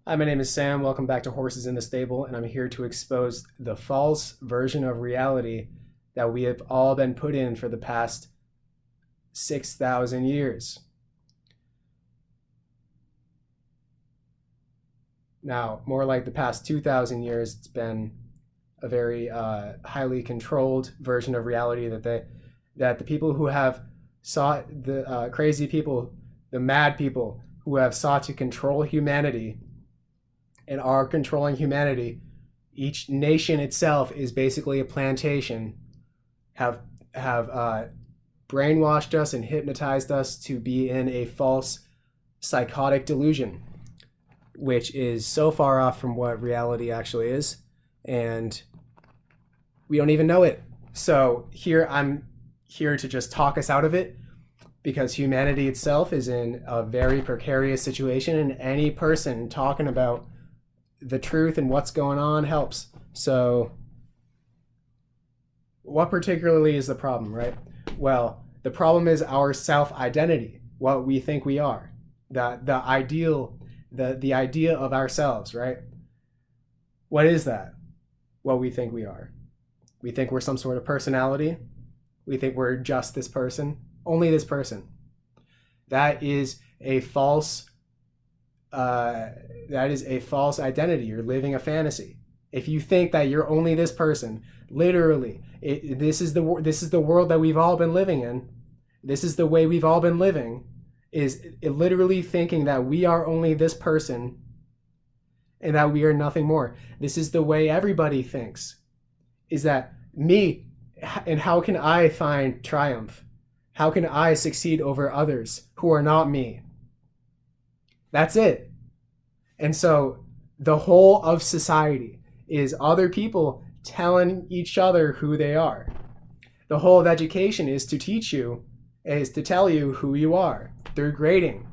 Hi, my name is Sam. Welcome back to Horses in the Stable, and I'm here to expose the false version of reality that we have all been put in for the past 6,000 years. Now, more like the past 2,000 years, it's been a very highly controlled version of reality that the people who have sought the crazy people, the mad people who have sought to control humanity and are controlling humanity. Each nation itself is basically a plantation. Have brainwashed us and hypnotized us to be in a false psychotic delusion, which is so far off from what reality actually is, and we don't even know it. So here I'm here to just talk us out of it because humanity itself is in a very precarious situation, and any person talking about the truth and what's going on helps. So, what particularly is the problem, right? Well, the problem is our self-identity, what we think we are, the ideal, the idea of ourselves, right? What is that? What we think we are. We think we're some sort of personality. We think we're just this person, only this person. That is a false that is a false identity. You're living a fantasy. If you think that you're only this person, literally, this is the world that we've all been living in. This is the way we've all been living. Is literally thinking that we are only this person, and that we are nothing more. This is the way everybody thinks. Is that me? And how can I find triumph? How can I succeed over others who are not me? That's it. And so the whole of society is other people telling each other who they are. The whole of education is to tell you who you are through grading.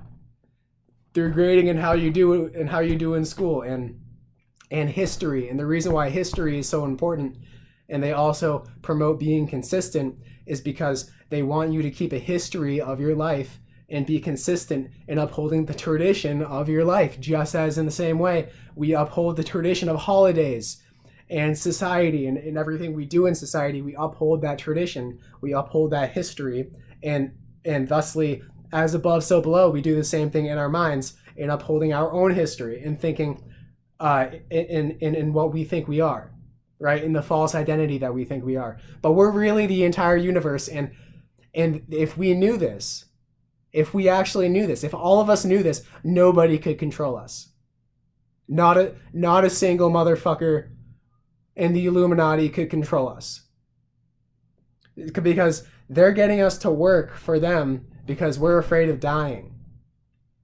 Through grading and how you do in school, and history. And the reason why history is so important, and they also promote being consistent, is because they want you to keep a history of your life and be consistent in upholding the tradition of your life, just as in the same way we uphold the tradition of holidays and society, and everything we do in society. We uphold that tradition, we uphold that history, and thusly, as above so below, we do the same thing in our minds in upholding our own history and thinking in what we think we are, right? In the false identity that we think we are. But we're really the entire universe. And if we knew this, if we actually knew this, if all of us knew this, nobody could control us. Not a single motherfucker in the Illuminati could control us. Because they're getting us to work for them because we're afraid of dying.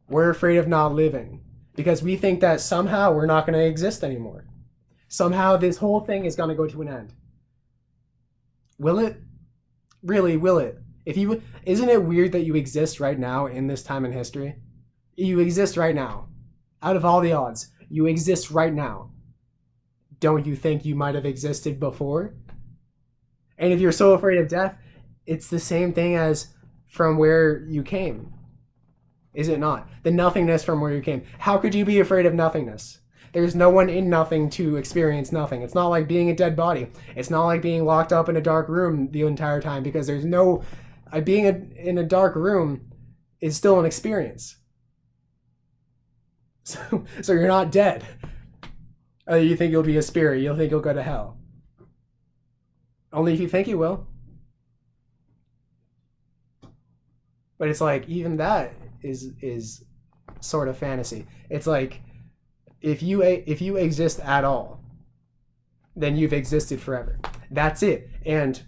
We're afraid of not living. Because we think that somehow we're not going to exist anymore. Somehow this whole thing is going to go to an end. Will it? Really, will it? Isn't it weird that you exist right now in this time in history? You exist right now. Out of all the odds, you exist right now. Don't you think you might have existed before? And if you're so afraid of death, it's the same thing as from where you came. Is it not? The nothingness from where you came. How could you be afraid of nothingness? There's no one in nothing to experience nothing. It's not like being a dead body. It's not like being locked up in a dark room the entire time, because there's no... in a dark room is still an experience. So you're not dead. You think you'll be a spirit. You'll think you'll go to hell. Only if you think you will. But it's like, even that is sort of fantasy. It's like, if you exist at all, then you've existed forever. That's it. And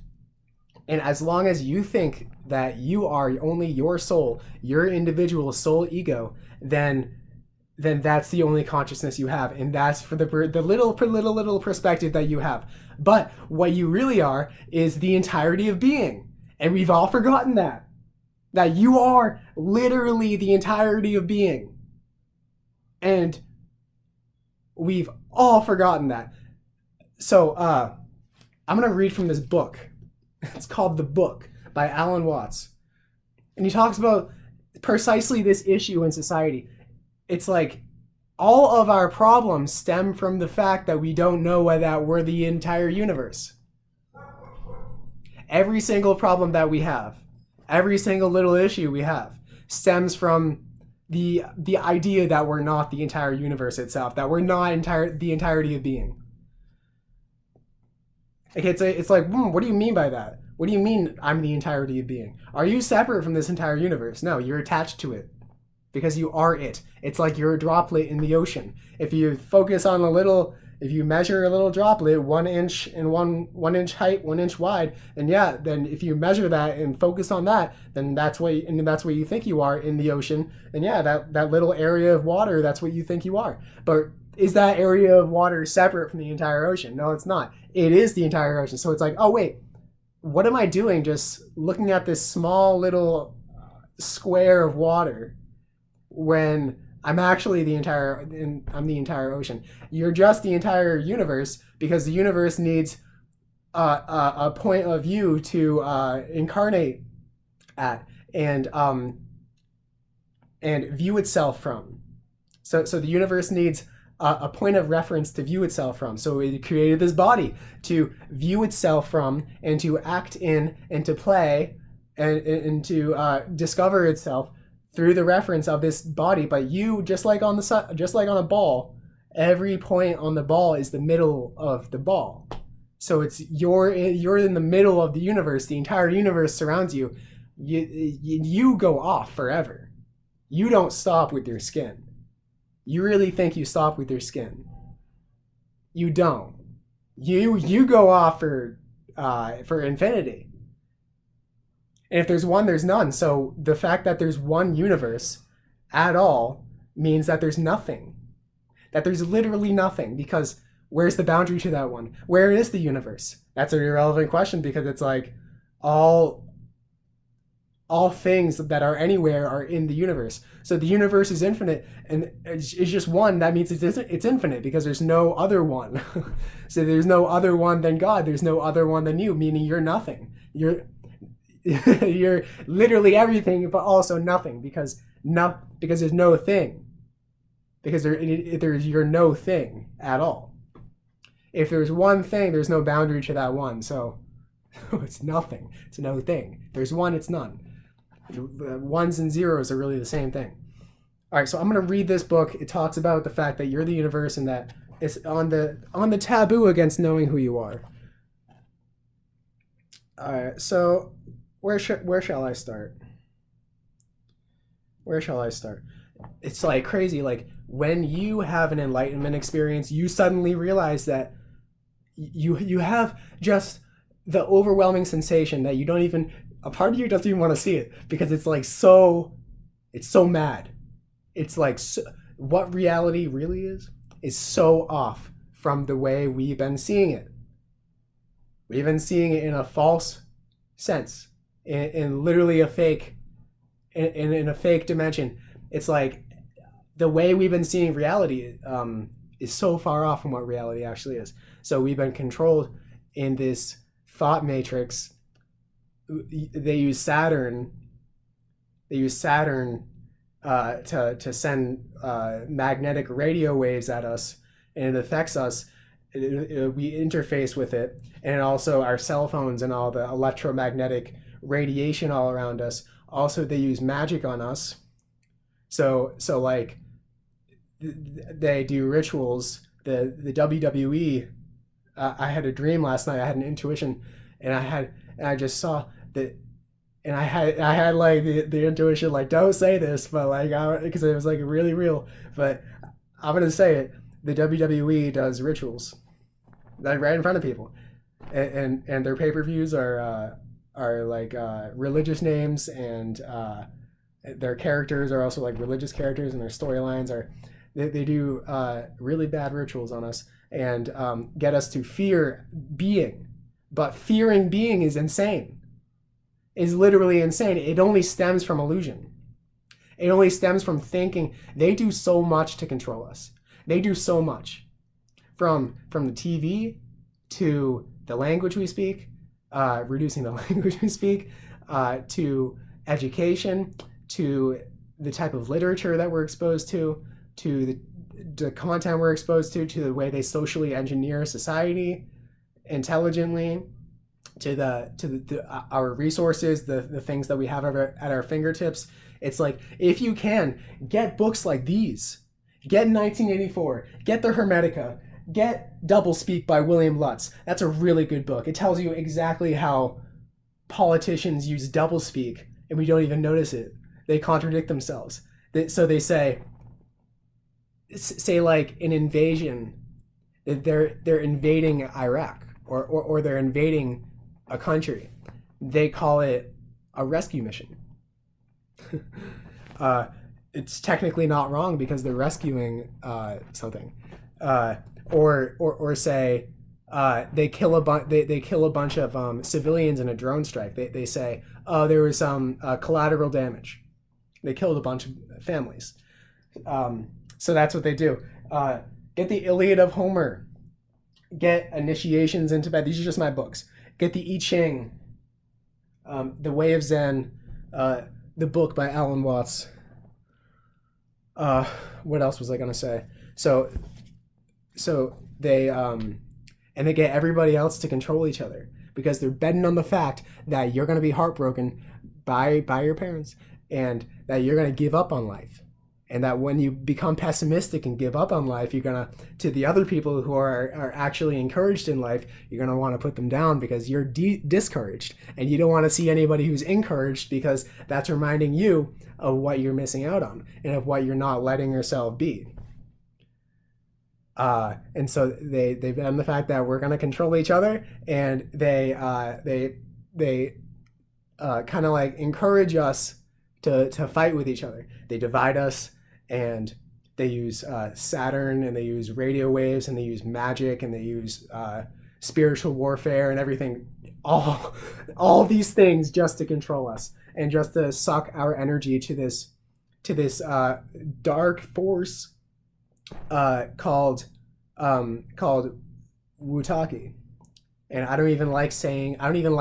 as long as you think that you are only your soul, your individual soul ego, then that's the only consciousness you have, and that's for the little perspective that you have. But what you really are is the entirety of being, and we've all forgotten that you are literally the entirety of being, and we've all forgotten that. So I'm gonna read from this book. It's called The Book by Alan Watts. And he talks about precisely this issue in society. It's like, All of our problems stem from the fact that we don't know that we're the entire universe. Every single problem that we have, every single little issue we have, stems from the idea that we're not the entire universe itself, that we're not the entirety of being. Okay, it's like, what do you mean by that? What do you mean I'm the entirety of being? Are you separate from this entire universe? No, you're attached to it because you are it. It's like you're a droplet in the ocean. If you focus on if you measure a little droplet 1 inch in one inch height, 1 inch wide, then if you measure that and focus on that, then that's what you think you are in the ocean. And that little area of water, that's what you think you are. But is that area of water separate from the entire ocean? No, it's not. It is the entire ocean. So it's like, oh wait, what am I doing just looking at this small little square of water when I'm actually I'm the entire ocean? You're just the entire universe because the universe needs a point of view to incarnate at and view itself from. So the universe needs a point of reference to view itself from. So it created this body to view itself from and to act in and to play and to discover itself through the reference of this body. But you, just like on a ball, every point on the ball is the middle of the ball. So you're in the middle of the universe. The entire universe surrounds you. You go off forever. You don't stop with your skin. You really think you stop with your skin? You don't. You go off for infinity. And if there's one, there's none. So the fact that there's one universe at all means that there's nothing. That there's literally nothing, because where's the boundary to that one? Where is the universe? That's an irrelevant question, because it's like all things that are anywhere are in the universe. So the universe is infinite, and it's just one. That means it's infinite, because there's no other one. So there's no other one than God. There's no other one than you, meaning you're nothing. You're literally everything, but also nothing, because there's no thing. Because you're no thing at all. If there's one thing, there's no boundary to that one. So it's nothing. It's no thing. There's one, it's none. Ones and zeros are really the same thing. All right, so I'm going to read this book. It talks about the fact that you're the universe and that it's on the taboo against knowing who you are. All right, so where shall I start? Where shall I start? It's like crazy. Like when you have an enlightenment experience, you suddenly realize that you have just the overwhelming sensation that a part of you doesn't even want to see it, because it's like it's so mad. It's like what reality really is so off from the way we've been seeing it. We've been seeing it in a false sense, in literally a fake, in a fake dimension. It's like the way we've been seeing reality is so far off from what reality actually is. So we've been controlled in this thought matrix. They use Saturn to send magnetic radio waves at us, and it affects us. We interface with it, and also our cell phones and all the electromagnetic radiation all around us. Also, they use magic on us. So like they do rituals. The WWE. I had a dream last night. I had an intuition, and I just saw that, and I had like the intuition, like, don't say this, but like, because it was like really real. But I'm gonna say it. The WWE does rituals, like right in front of people, and their pay-per-views are like religious names, and their characters are also like religious characters, and their storylines are they do really bad rituals on us, and get us to fear being. But fearing being is insane. Is literally insane. It only stems from illusion. It only stems from thinking. They do so much to control us. They do so much, from the TV to the language we speak, reducing the language we speak, to education, to the type of literature that we're exposed to the content we're exposed to the way they socially engineer society intelligently, our resources, the things that we have at our fingertips. It's like, if you can, get books like these. Get 1984. Get the Hermetica. Get Doublespeak by William Lutz. That's a really good book. It tells you exactly how politicians use doublespeak and we don't even notice it. They contradict themselves. So they say like an invasion, they're invading Iraq or they're invading a country. They call it a rescue mission. It's technically not wrong because they're rescuing something. Or say they kill a bunch of civilians in a drone strike. They say, oh, there was some collateral damage. They killed a bunch of families. So that's what they do. Get the Iliad of Homer. Get Initiations in Tibet. These are just my books. Get the I Ching, The Way of Zen, the book by Alan Watts. What else was I gonna say? So they and they get everybody else to control each other because they're betting on the fact that you're gonna be heartbroken by your parents and that you're gonna give up on life. And that when you become pessimistic and give up on life, you're gonna, to the other people who are actually encouraged in life, you're gonna want to put them down because you're discouraged, and you don't want to see anybody who's encouraged because that's reminding you of what you're missing out on and of what you're not letting yourself be. And so they bet on the fact that we're gonna control each other, and they kind of like encourage us to fight with each other. They divide us. And they use Saturn, and they use radio waves, and they use magic, and they use spiritual warfare and everything. All these things just to control us and just to suck our energy to this dark force called Wutaki. And I don't even like saying it. I don't even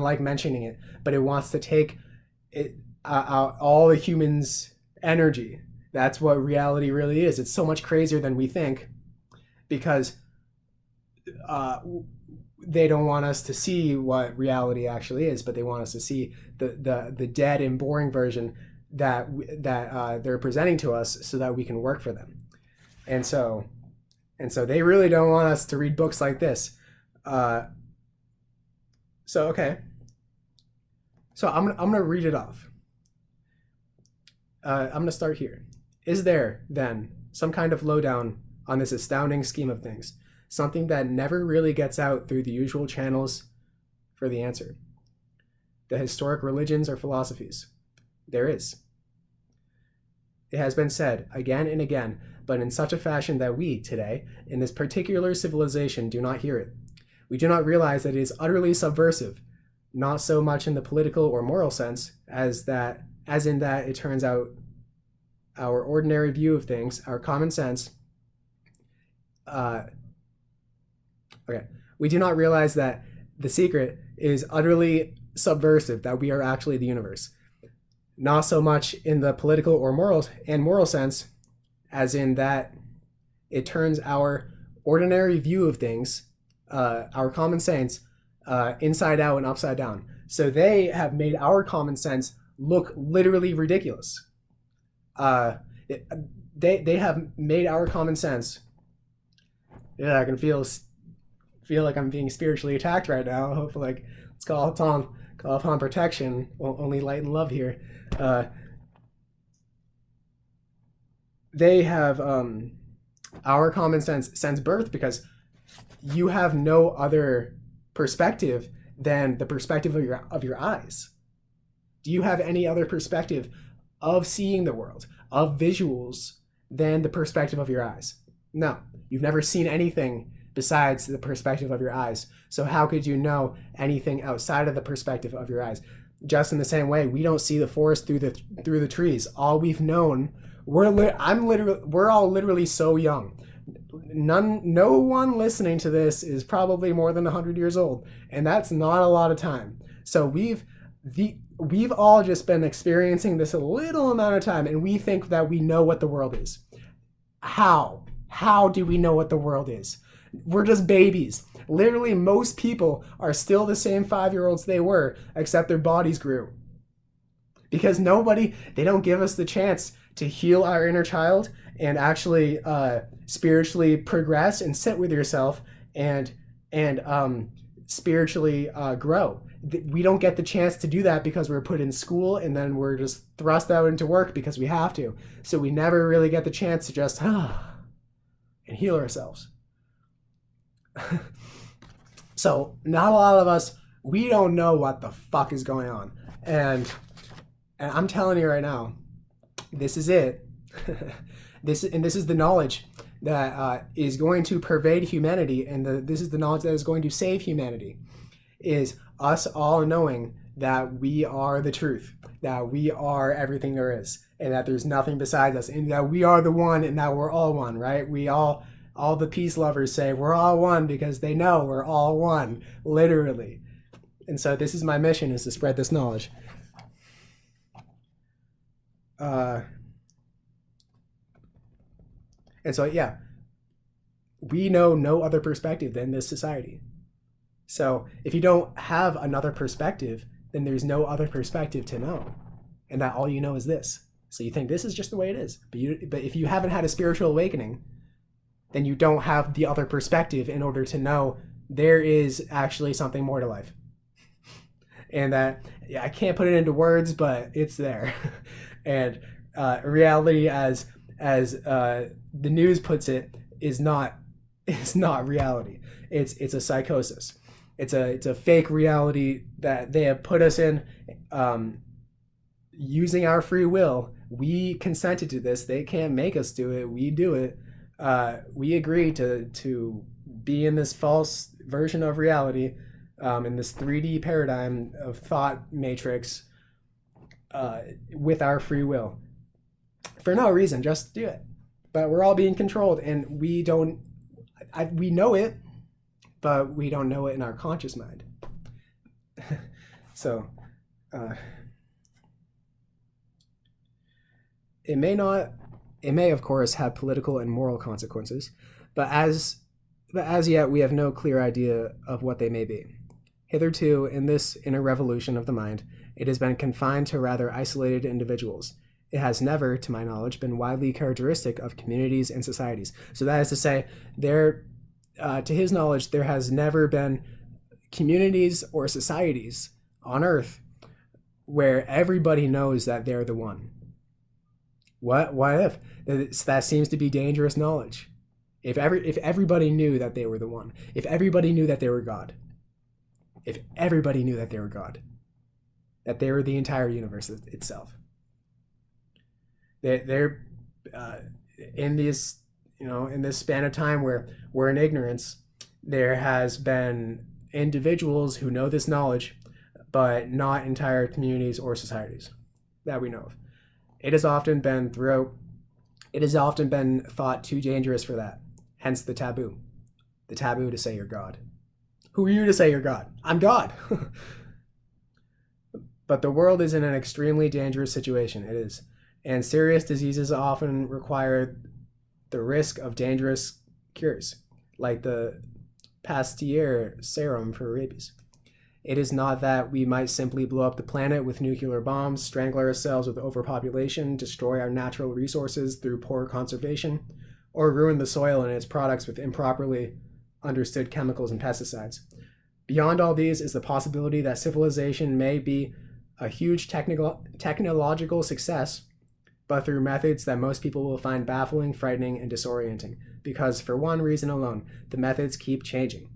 like mentioning it. But it wants to take it all the humans' energy. That's what reality really is. It's so much crazier than we think because they don't want us to see what reality actually is, but they want us to see the dead and boring version that they're presenting to us so that we can work for them. And so they really don't want us to read books like this. So I'm gonna read it off. I'm going to start here. Is there, then, some kind of lowdown on this astounding scheme of things? Something that never really gets out through the usual channels for the answer? The historic religions or philosophies? There is. It has been said again and again, but in such a fashion that we, today, in this particular civilization, do not hear it. We do not realize that it is utterly subversive, not so much in the political or moral sense as in that it turns out our ordinary view of things, our common sense. We do not realize that the secret is utterly subversive, that we are actually the universe. Not so much in the political or moral sense as in that it turns our ordinary view of things, our common sense, inside out and upside down. So they have made our common sense look literally ridiculous. They have made our common sense. Yeah, I can feel like I'm being spiritually attacked right now. Hopefully, like, let's call upon protection. Only light and love here. They have our common sense since birth because you have no other perspective than the perspective of your eyes. Do you have any other perspective of seeing the world, of visuals, than the perspective of your eyes? No. You've never seen anything besides the perspective of your eyes. So how could you know anything outside of the perspective of your eyes? Just in the same way, we don't see the forest through the trees. All we've known, we're all literally so young. No one listening to this is probably more than 100 years old, and that's not a lot of time. So we've all just been experiencing this a little amount of time, and we think that we know what the world is. How do we know what the world is? We're just babies. Literally, most people are still the same 5-year-olds they were, except their bodies grew. Because they don't give us the chance to heal our inner child and actually spiritually progress and sit with yourself and spiritually grow. We don't get the chance to do that because we're put in school and then we're just thrust out into work because we have to. So we never really get the chance to just and heal ourselves. So not a lot of us, we don't know what the fuck is going on. And I'm telling you right now, this is it. This is the knowledge that is going to pervade humanity, and this is the knowledge that is going to save humanity. Is us all knowing that we are the truth, that we are everything there is, and that there's nothing besides us, and that we are the one, and that we're all one, right? We all the peace lovers say we're all one because they know we're all one, literally. And so this is my mission, is to spread this knowledge. And so, yeah, we know no other perspective than this society. So if you don't have another perspective, then there's no other perspective to know. And that all you know is this. So you think this is just the way it is. But if you haven't had a spiritual awakening, then you don't have the other perspective in order to know there is actually something more to life. And that, yeah, I can't put it into words, but it's there. And reality, as the news puts it, is not reality. It's a psychosis. It's a fake reality that they have put us in, using our free will. We consented to this. They can't make us do it. We do it. We agree to be in this false version of reality, in this 3D paradigm of thought matrix, with our free will, for no reason, just do it. But we're all being controlled, and we know it, but we don't know it in our conscious mind. So it may of course have political and moral consequences, but as yet we have no clear idea of what they may be. Hitherto, in this inner revolution of the mind, it has been confined to rather isolated individuals. It has never, to my knowledge, been widely characteristic of communities and societies. So that is to say, to his knowledge, there has never been communities or societies on Earth where everybody knows that they're the one. What if? That seems to be dangerous knowledge. If everybody knew that they were the one, if everybody knew that they were God, if everybody knew that they were God, that they were the entire universe itself. They're in this span of time where we're in ignorance, there has been individuals who know this knowledge, but not entire communities or societies that we know of. It has often been thought too dangerous for that. Hence the taboo to say you're God. Who are you to say you're God? I'm God. But the world is in an extremely dangerous situation. It is. And serious diseases often require the risk of dangerous cures, like the Pasteur serum for rabies. It is not that we might simply blow up the planet with nuclear bombs, strangle ourselves with overpopulation, destroy our natural resources through poor conservation, or ruin the soil and its products with improperly understood chemicals and pesticides. Beyond all these is the possibility that civilization may be a huge technological success, but through methods that most people will find baffling, frightening, and disorienting, because for one reason alone, the methods keep changing.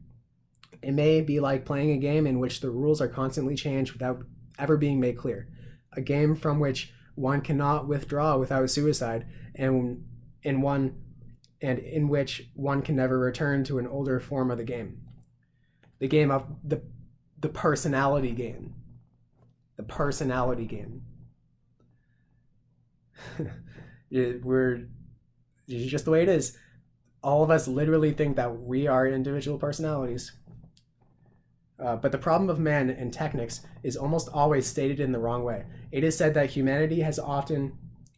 It may be like playing a game in which the rules are constantly changed without ever being made clear, a game from which one cannot withdraw without suicide, and in which one can never return to an older form of the game. The game of the personality game. The personality game. It's just the way it is. All of us literally think that we are individual personalities. But the problem of man and technics is almost always stated in the wrong way. It is said that humanity has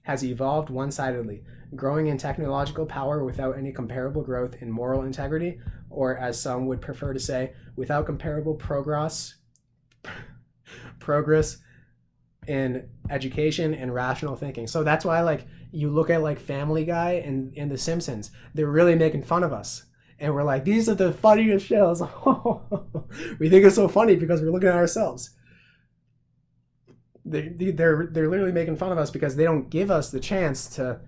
has evolved one-sidedly, growing in technological power without any comparable growth in moral integrity, or as some would prefer to say, without comparable progress in education and rational thinking. So that's why, like, you look at like Family Guy and The Simpsons, they're really making fun of us. And we're like, these are the funniest shows. We think it's so funny because we're looking at ourselves. They're literally making fun of us because they don't give us the chance to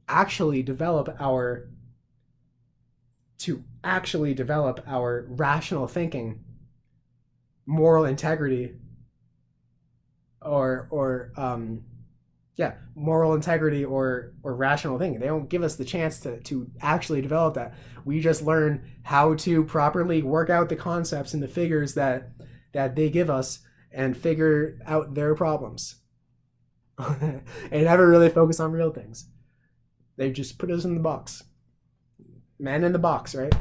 actually develop our rational thinking, moral integrity, moral integrity or rational thinking. They don't give us the chance to actually develop that. We just learn how to properly work out the concepts and the figures that they give us and figure out their problems. And never really focus on real things. They just put us in the box. Man in the box, right?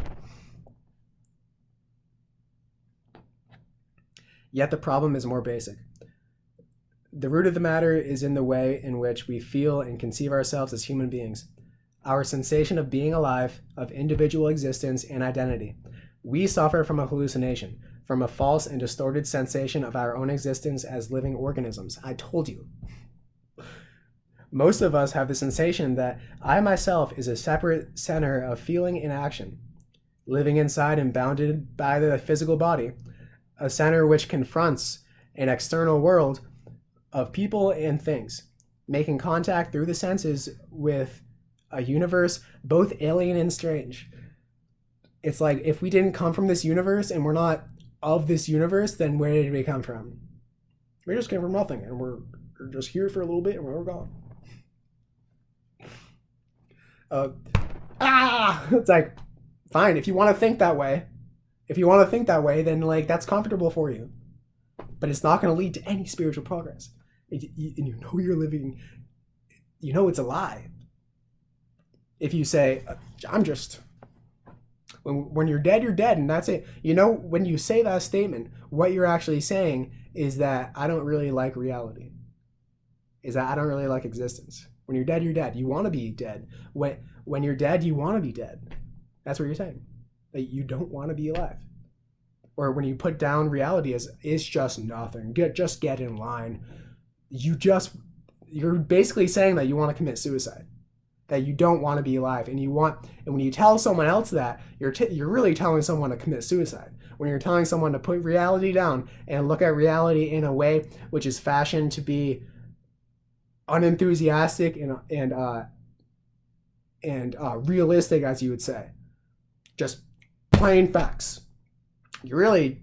Yet the problem is more basic. The root of the matter is in the way in which we feel and conceive ourselves as human beings. Our sensation of being alive, of individual existence and identity. We suffer from a hallucination, from a false and distorted sensation of our own existence as living organisms. I told you. Most of us have the sensation that I myself is a separate center of feeling and action, living inside and bounded by the physical body, a center which confronts an external world of people and things, making contact through the senses with a universe both alien and strange. It's like, if we didn't come from this universe and we're not of this universe, then where did we come from? We just came from nothing, and we're just here for a little bit and we're gone. It's like, fine, if you want to think that way, then like, that's comfortable for you. But it's not going to lead to any spiritual progress. And you know you're living, you know it's a lie. If you say, I'm just, when you're dead, and that's it. You know, when you say that statement, what you're actually saying is that I don't really like reality. Is that I don't really like existence. When you're dead, you're dead. You want to be dead. When you're dead, you want to be dead. That's what you're saying. That you don't want to be alive. Or when you put down reality as it's just nothing. Just get in line. You're basically saying that you want to commit suicide. That you don't want to be alive, and when you tell someone else that, you're really telling someone to commit suicide. When you're telling someone to put reality down and look at reality in a way which is fashioned to be unenthusiastic and realistic, as you would say, just plain facts. You're really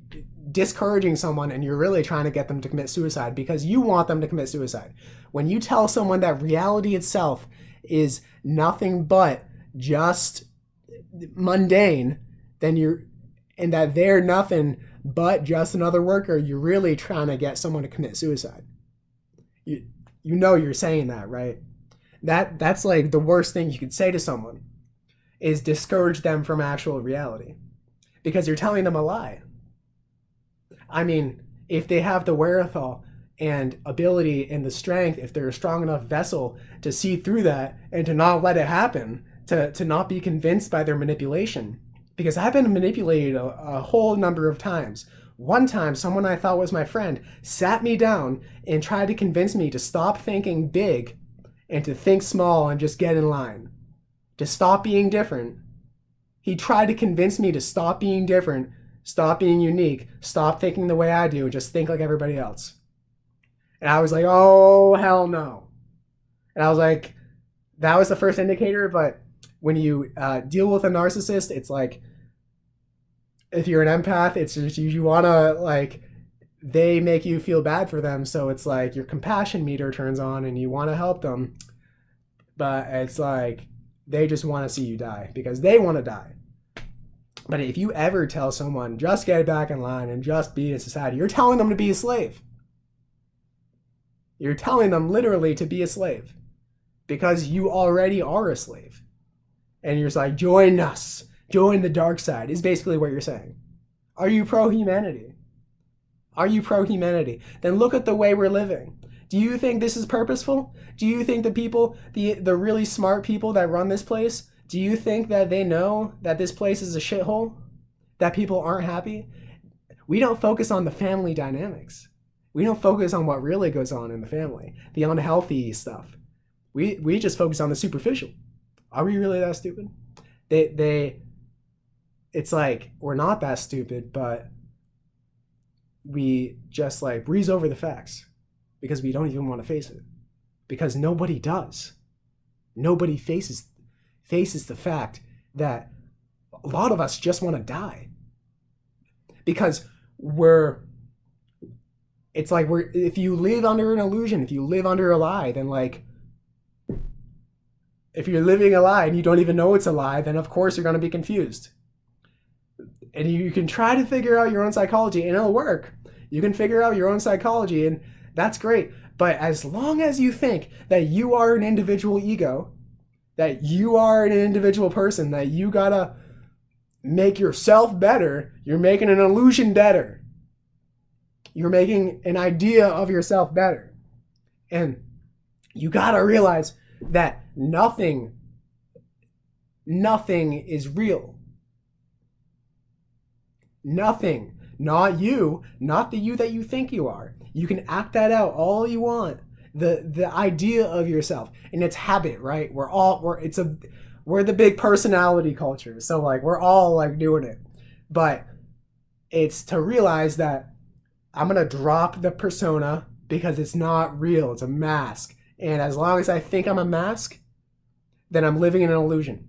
discouraging someone, and you're really trying to get them to commit suicide because you want them to commit suicide. When you tell someone that reality itself is nothing but just mundane, and that they're nothing but just another worker, you're really trying to get someone to commit suicide. You know you're saying that, right? That's like the worst thing you could say to someone, is discourage them from actual reality, because you're telling them a lie. I mean, if they have the wherewithal and ability and the strength, if they're a strong enough vessel to see through that and to not let it happen, to not be convinced by their manipulation. Because I've been manipulated a whole number of times. One time, someone I thought was my friend sat me down and tried to convince me to stop thinking big and to think small and just get in line. To stop being different. He tried to convince me to stop being different, stop being unique, stop thinking the way I do, just think like everybody else. And I was like, oh, hell no. And I was like, that was the first indicator. But when you deal with a narcissist, it's like, if you're an empath, it's just you want to, like, they make you feel bad for them. So it's like your compassion meter turns on and you want to help them. But it's like they just want to see you die because they want to die. But if you ever tell someone, just get back in line and just be in society, you're telling them to be a slave. You're telling them literally to be a slave because you already are a slave. And you're just like, join us, join the dark side, is basically what you're saying. Are you pro-humanity? Are you pro-humanity? Then look at the way we're living. Do you think this is purposeful? Do you think the people, the really smart people that run this place, do you think that they know that this place is a shithole? That people aren't happy? We don't focus on the family dynamics. We don't focus on what really goes on in the family, the unhealthy stuff. We just focus on the superficial. Are we really that stupid? It's like we're not that stupid, but we just like breeze over the facts because we don't even want to face it. Because nobody does. Nobody faces the fact that a lot of us just want to die. Because if you live under an illusion, if you live under a lie, then like, if you're living a lie and you don't even know it's a lie, then of course you're going to be confused. And you can try to figure out your own psychology and it'll work. You can figure out your own psychology and that's great. But as long as you think that you are an individual ego, that you are an individual person, that you gotta make yourself better, you're making an illusion better. You're making an idea of yourself better. And you gotta realize that nothing is real. Nothing. Not you. Not the you that you think you are. You can act that out all you want. The idea of yourself. And it's habit, right? We're the big personality culture. So like we're all like doing it. But it's to realize that I'm gonna drop the persona because it's not real. It's a mask. And as long as I think I'm a mask, then I'm living in an illusion.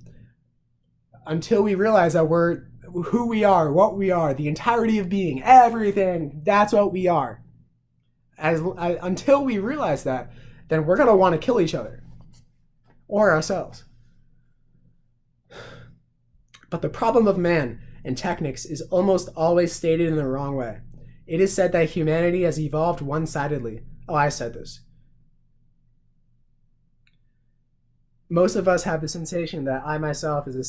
Until we realize that we're who we are, what we are, the entirety of being, everything, that's what we are. Until we realize that, then we're going to want to kill each other or ourselves. But the problem of man and technics is almost always stated in the wrong way. It is said that humanity has evolved one-sidedly. Oh, I said this. Most of us have the sensation that I myself is a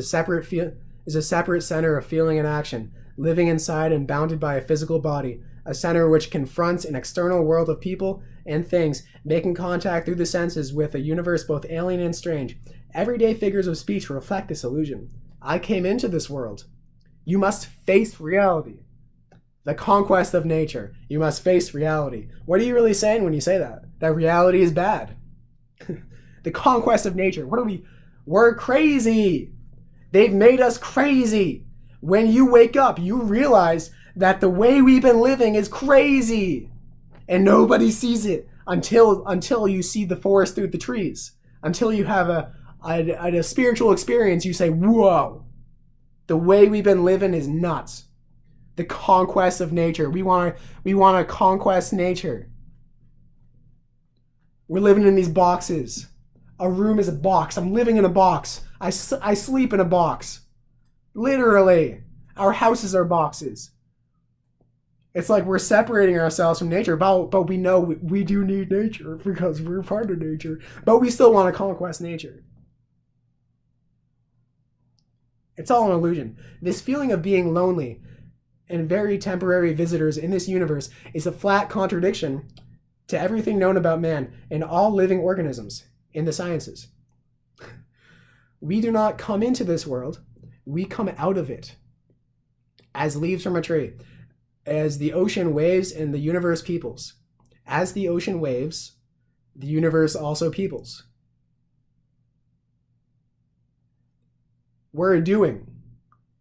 separate center of feeling and action, living inside and bounded by a physical body, a center which confronts an external world of people and things, making contact through the senses with a universe both alien and strange. Everyday figures of speech reflect this illusion. I came into this world. You must face reality. The conquest of nature. You must face reality. What are you really saying when you say that? That reality is bad. The conquest of nature. We're crazy. They've made us crazy. When you wake up, you realize that the way we've been living is crazy. And nobody sees it until you see the forest through the trees. Until you have a spiritual experience, you say, whoa, the way we've been living is nuts. The conquest of nature. We want to conquest nature. We're living in these boxes. A room is a box. I'm living in a box. I sleep in a box. Literally. Our houses are boxes. It's like we're separating ourselves from nature, but we know we do need nature because we're part of nature. But we still want to conquest nature. It's all an illusion. This feeling of being lonely and very temporary visitors in this universe is a flat contradiction to everything known about man and all living organisms in the sciences. We do not come into this world, we come out of it. As leaves from a tree, as the ocean waves and the universe peoples. As the ocean waves, the universe also peoples. We're a doing.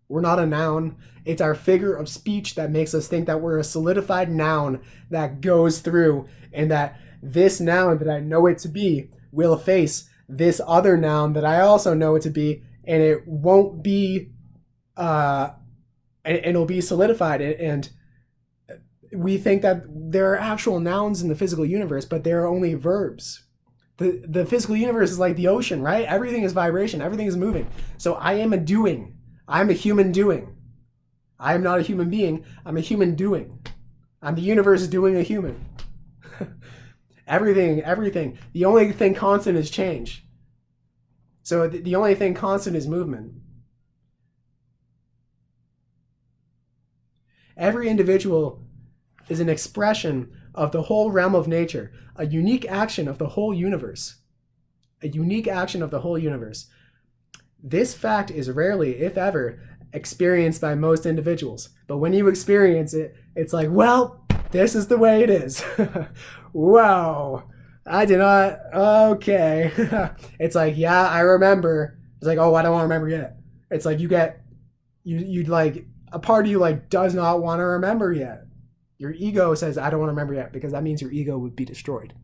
We're not a noun. It's our figure of speech that makes us think that we're a solidified noun that goes through and that this noun that I know it to be will face this other noun that I also know it to be, and it won't be, and it'll be solidified. And we think that there are actual nouns in the physical universe, but they're only verbs. The physical universe is like the ocean, right? Everything is vibration. Everything is moving. So I am a doing. I'm a human doing. I am not a human being. I'm a human doing. I'm the universe doing a human. Everything. The only thing constant is change. So the only thing constant is movement. Every individual is an expression of the whole realm of nature, a unique action of the whole universe. A unique action of the whole universe. This fact is rarely, if ever, experienced by most individuals. But when you experience it, it's like, well, this is the way it is. Wow. I did not. Okay. It's like, yeah, I remember. It's like, oh, I don't want to remember yet. It's like you'd like, a part of you like does not want to remember yet. Your ego says, I don't want to remember yet, because that means your ego would be destroyed.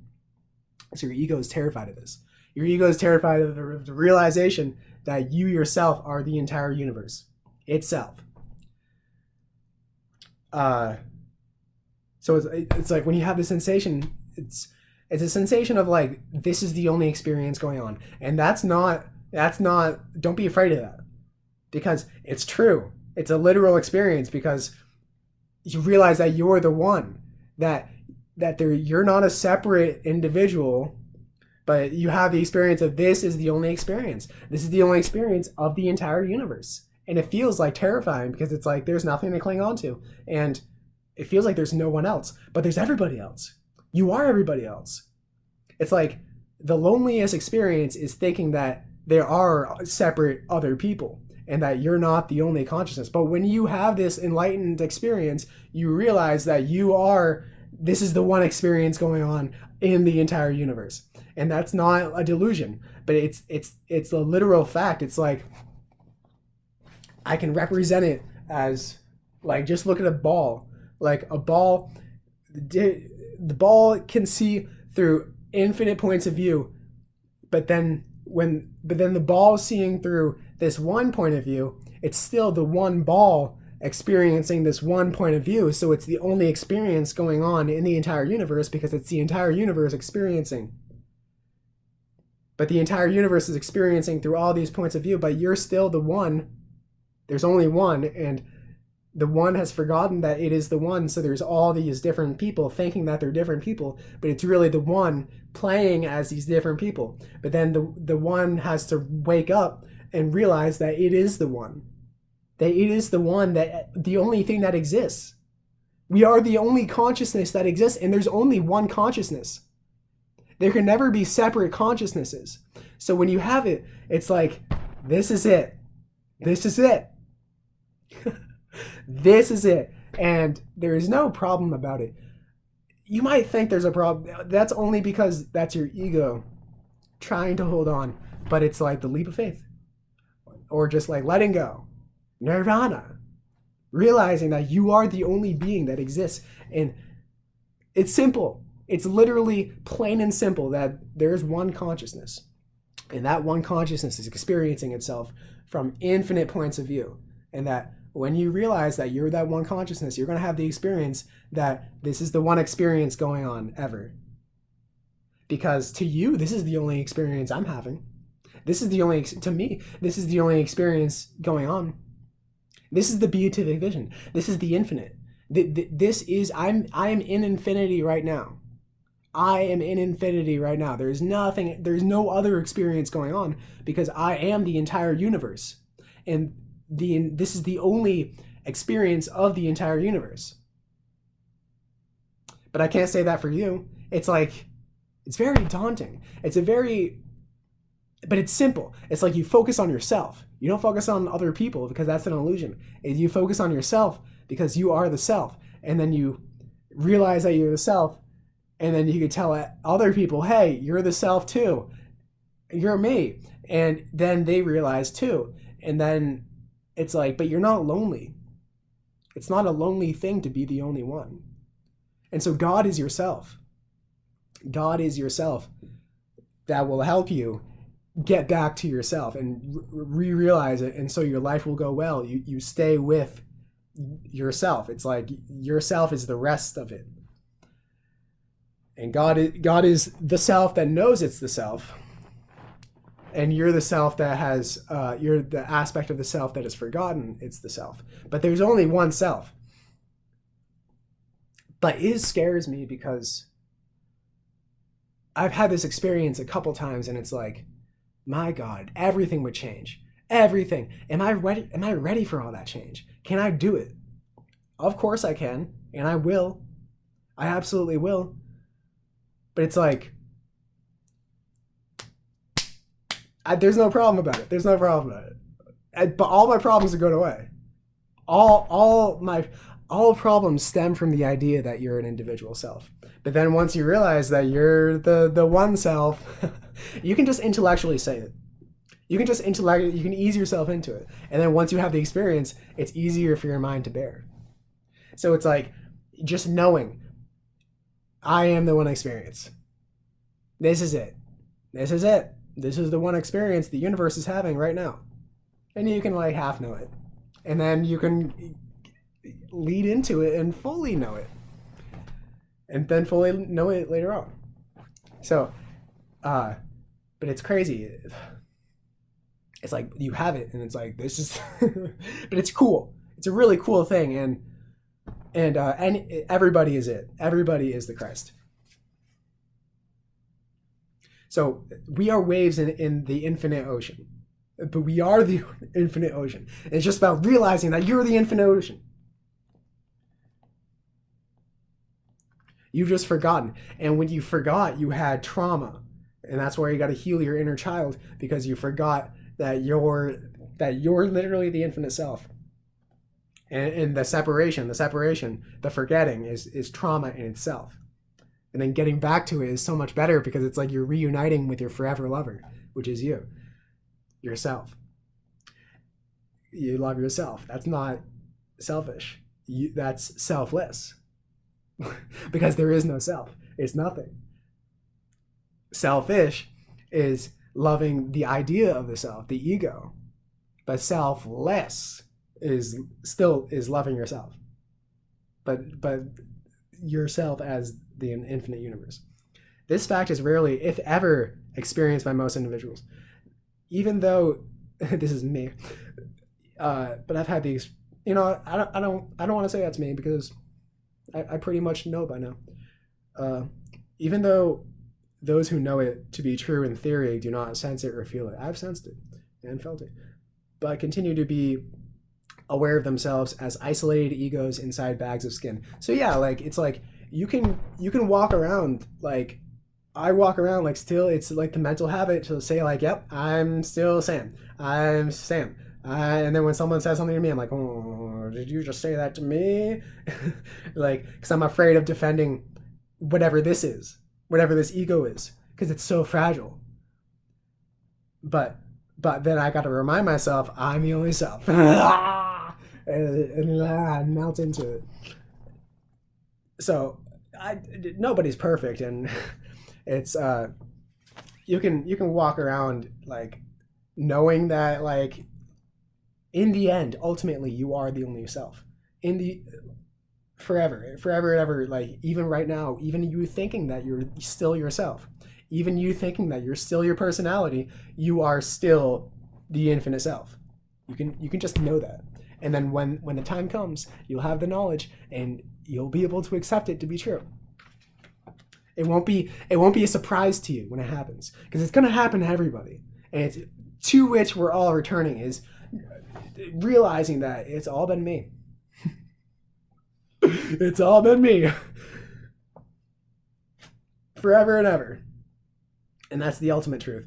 So your ego is terrified of this. Your ego is terrified of the realization that you yourself are the entire universe itself. So it's like when you have the sensation, it's a sensation of like, this is the only experience going on. And that's not, don't be afraid of that, because it's true. It's a literal experience, because you realize that you're the one, that you're not a separate individual, but you have the experience of this is the only experience. This is the only experience of the entire universe. And it feels like terrifying, because it's like there's nothing to cling on to. And it feels like there's no one else, but there's everybody else. You are everybody else. It's like the loneliest experience is thinking that there are separate other people and that you're not the only consciousness. But when you have this enlightened experience, you realize that this is the one experience going on in the entire universe. And that's not a delusion, but it's a literal fact. It's like, I can represent it as like, just look at a ball. Like a ball, the ball can see through infinite points of view, but then the ball seeing through this one point of view, it's still the one ball experiencing this one point of view. So it's the only experience going on in the entire universe, because it's the entire universe experiencing. But the entire universe is experiencing through all these points of view, but you're still the one. There's only one, and the one has forgotten that it is the one. So there's all these different people thinking that they're different people, but it's really the one playing as these different people. But then the one has to wake up and realize that it is the one. That it is the one, that the only thing that exists. We are the only consciousness that exists, and there's only one consciousness. There can never be separate consciousnesses. So when you have it, it's like, this is it. This is it. This is it. And there is no problem about it. You might think there's a problem. That's only because that's your ego trying to hold on. But it's like the leap of faith. Or just like letting go. Nirvana. Realizing that you are the only being that exists. And it's simple. It's literally plain and simple that there's one consciousness. And that one consciousness is experiencing itself from infinite points of view. And that when you realize that you're that one consciousness, you're going to have the experience that this is the one experience going on ever. Because to you, this is the only experience I'm having. To me, this is the only experience going on. This is the beatific vision. This is the infinite. I am in infinity right now. I am in infinity right now. There's no other experience going on, because I am the entire universe. And this is the only experience of the entire universe. But I can't say that for you. It's like, it's very daunting. But it's simple. It's like you focus on yourself. You don't focus on other people, because that's an illusion. You focus on yourself because you are the self. And then you realize that you're the self. And then you can tell other people, hey, you're the self too. You're me. And then they realize too. And then it's like, but you're not lonely. It's not a lonely thing to be the only one. And so God is yourself. God is yourself that will help you get back to yourself and realize it. And so your life will go well. You stay with yourself. It's like yourself is the rest of it. And God is the self that knows it's the self. And you're the self that has, you're the aspect of the self that is forgotten. It's the self. But there's only one self. But it scares me, because I've had this experience a couple times, and it's like, my God, everything would change. Everything. Am I ready? Am I ready for all that change? Can I do it? Of course I can, and I will. I absolutely will. But it's like, there's no problem about it. There's no problem about it. But all my problems are going away. All problems stem from the idea that you're an individual self. But then once you realize that you're the one self, you can just intellectually say it. You can ease yourself into it. And then once you have the experience, it's easier for your mind to bear. So it's like just knowing I am the one experience. This is it. This is it. This is the one experience the universe is having right now. And you can like half know it. And then you can lead into it and fully know it. And then fully know it later on. So, but it's crazy. It's like you have it and it's like, this is, but it's cool. It's a really cool thing. And everybody is it. Everybody is the Christ. So we are waves in the infinite ocean, but we are the infinite ocean. And it's just about realizing that you're the infinite ocean. You've just forgotten. And when you forgot, you had trauma. And that's why you got to heal your inner child, because you forgot that you're literally the infinite self. And the separation, the forgetting is trauma in itself. And then getting back to it is so much better because it's like you're reuniting with your forever lover, which is you, yourself. You love yourself. That's not selfish. That's selfless. Because there is no self. It's nothing. Selfish is loving the idea of the self, the ego. But selfless is loving yourself. But yourself as the infinite universe. This fact is rarely, if ever, experienced by most individuals. Even though this is me, but I've had these. I don't want to say that's me because I pretty much know by now. Even though those who know it to be true in theory do not sense it or feel it, I've sensed it and felt it, but continue to be aware of themselves as isolated egos inside bags of skin. So yeah, like it's like you can walk around like I walk around like still. It's like the mental habit to say like, yep, I'm still Sam. I'm Sam. And then when someone says something to me, I'm like, oh, did you just say that to me? Like, because I'm afraid of defending whatever this is, whatever this ego is, because it's so fragile. But then I got to remind myself, I'm the only self. and melt into it. So nobody's perfect, and it's you can walk around like knowing that like in the end, ultimately, you are the only self. In the forever and ever, like even right now, even you thinking that you're still yourself, even you thinking that you're still your personality, you are still the infinite self. You can just know that. And then when the time comes, you'll have the knowledge and you'll be able to accept it to be true. It won't be a surprise to you when it happens, because it's going to happen to everybody. And it's to which we're all returning is realizing that it's all been me. It's all been me. Forever and ever. And that's the ultimate truth.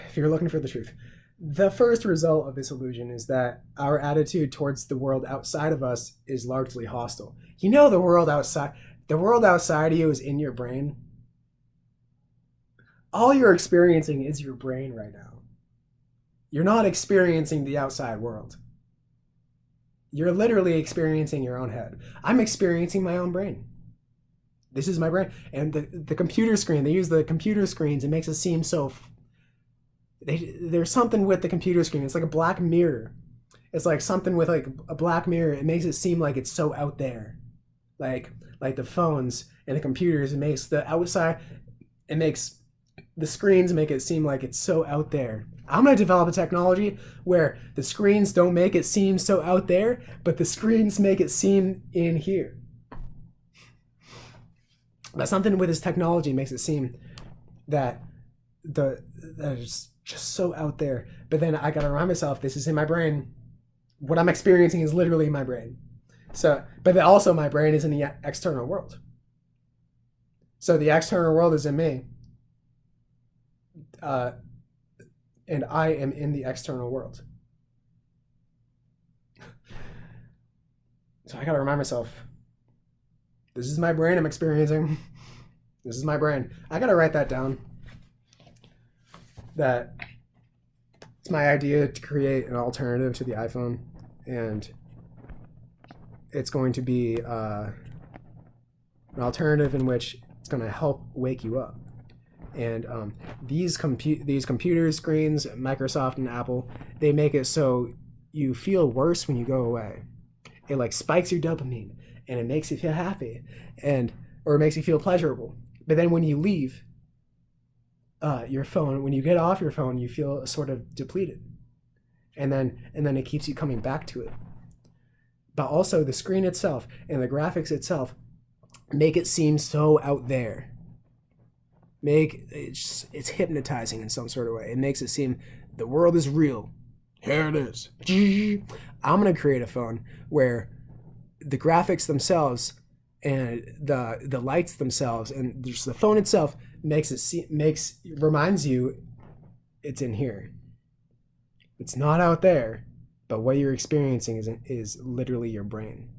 If you're looking for the truth. The first result of this illusion is that our attitude towards the world outside of us is largely hostile. You know, the world outside of you is in your brain. All you're experiencing is your brain right now. You're not experiencing the outside world. You're literally experiencing your own head. I'm experiencing my own brain. This is my brain. And the computer screen, they use the computer screens. It makes it seem so... There's something with the computer screen. It's like a black mirror. It's like something with like a black mirror. It makes it seem like it's so out there. Like the phones and the computers, it makes the outside... It makes... The screens make it seem like it's so out there. I'm going to develop a technology where the screens don't make it seem so out there, but the screens make it seem in here. But something with this technology makes it seem that that it's just so out there. But then I got to remind myself, this is in my brain. What I'm experiencing is literally in my brain. So, but also my brain is in the external world. So the external world is in me, uh, and I am in the external world. So I gotta remind myself, this is my brain I'm experiencing. This is my brain. I gotta write that down. That it's my idea to create an alternative to the iPhone, and it's going to be an alternative in which it's going to help wake you up. And these computer screens, Microsoft and Apple, they make it so you feel worse when you go away. It like spikes your dopamine, and it makes you feel happy, or it makes you feel pleasurable. But then when you leave your phone, when you get off your phone, you feel sort of depleted, and then it keeps you coming back to it. But also the screen itself and the graphics itself make it seem so out there. It's hypnotizing in some sort of way. It makes it seem the world is real. Here it is. I'm gonna create a phone where the graphics themselves and the lights themselves and just the phone itself reminds you it's in here. It's not out there, but what you're experiencing is literally your brain.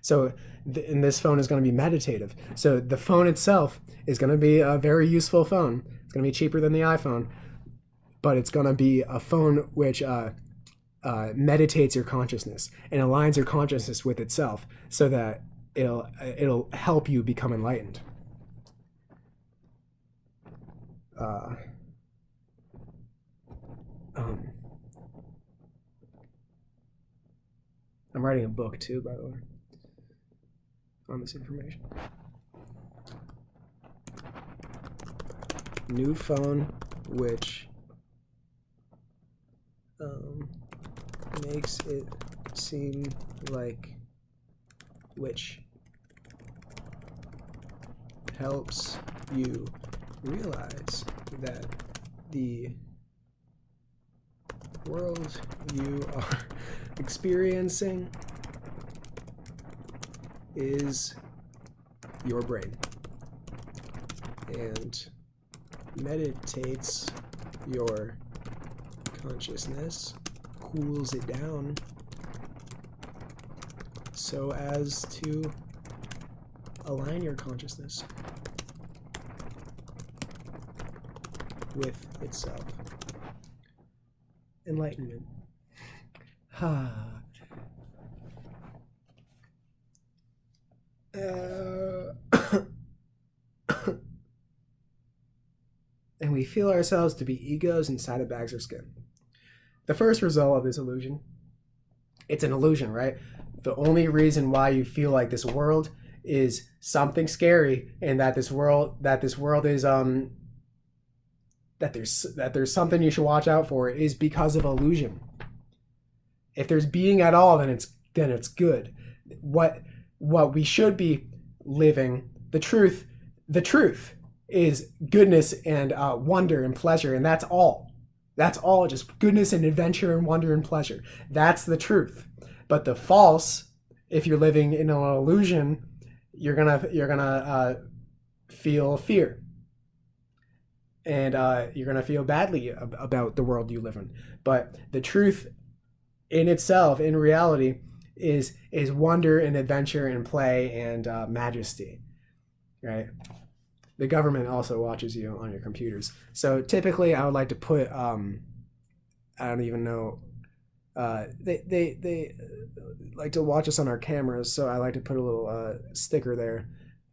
So and this phone is going to be meditative. So the phone itself is going to be a very useful phone. It's going to be cheaper than the iPhone, but it's going to be a phone which meditates your consciousness and aligns your consciousness with itself, so that it'll help you become enlightened. I'm writing a book too, by the way, on this information. New phone which makes it seem like which helps you realize that the world you are experiencing is your brain, and meditates your consciousness, cools it down so as to align your consciousness with itself. Enlightenment. And we feel ourselves to be egos inside of bags of skin. The first result of this illusion, it's an illusion, right? The only reason why you feel like this world is something scary, and that this world is that there's something you should watch out for, is because of illusion. If there's being at all, then it's good. What we should be living, the truth is goodness and wonder and pleasure, and that's all. That's all, just goodness and adventure and wonder and pleasure. That's the truth. But the false, if you're living in an illusion, you're gonna feel fear, and you're gonna feel badly about the world you live in. But the truth in itself, in reality, is wonder and adventure and play and majesty, right? The government also watches you on your computers. So typically I would like to put, I don't even know, they like to watch us on our cameras, so I like to put a little sticker there,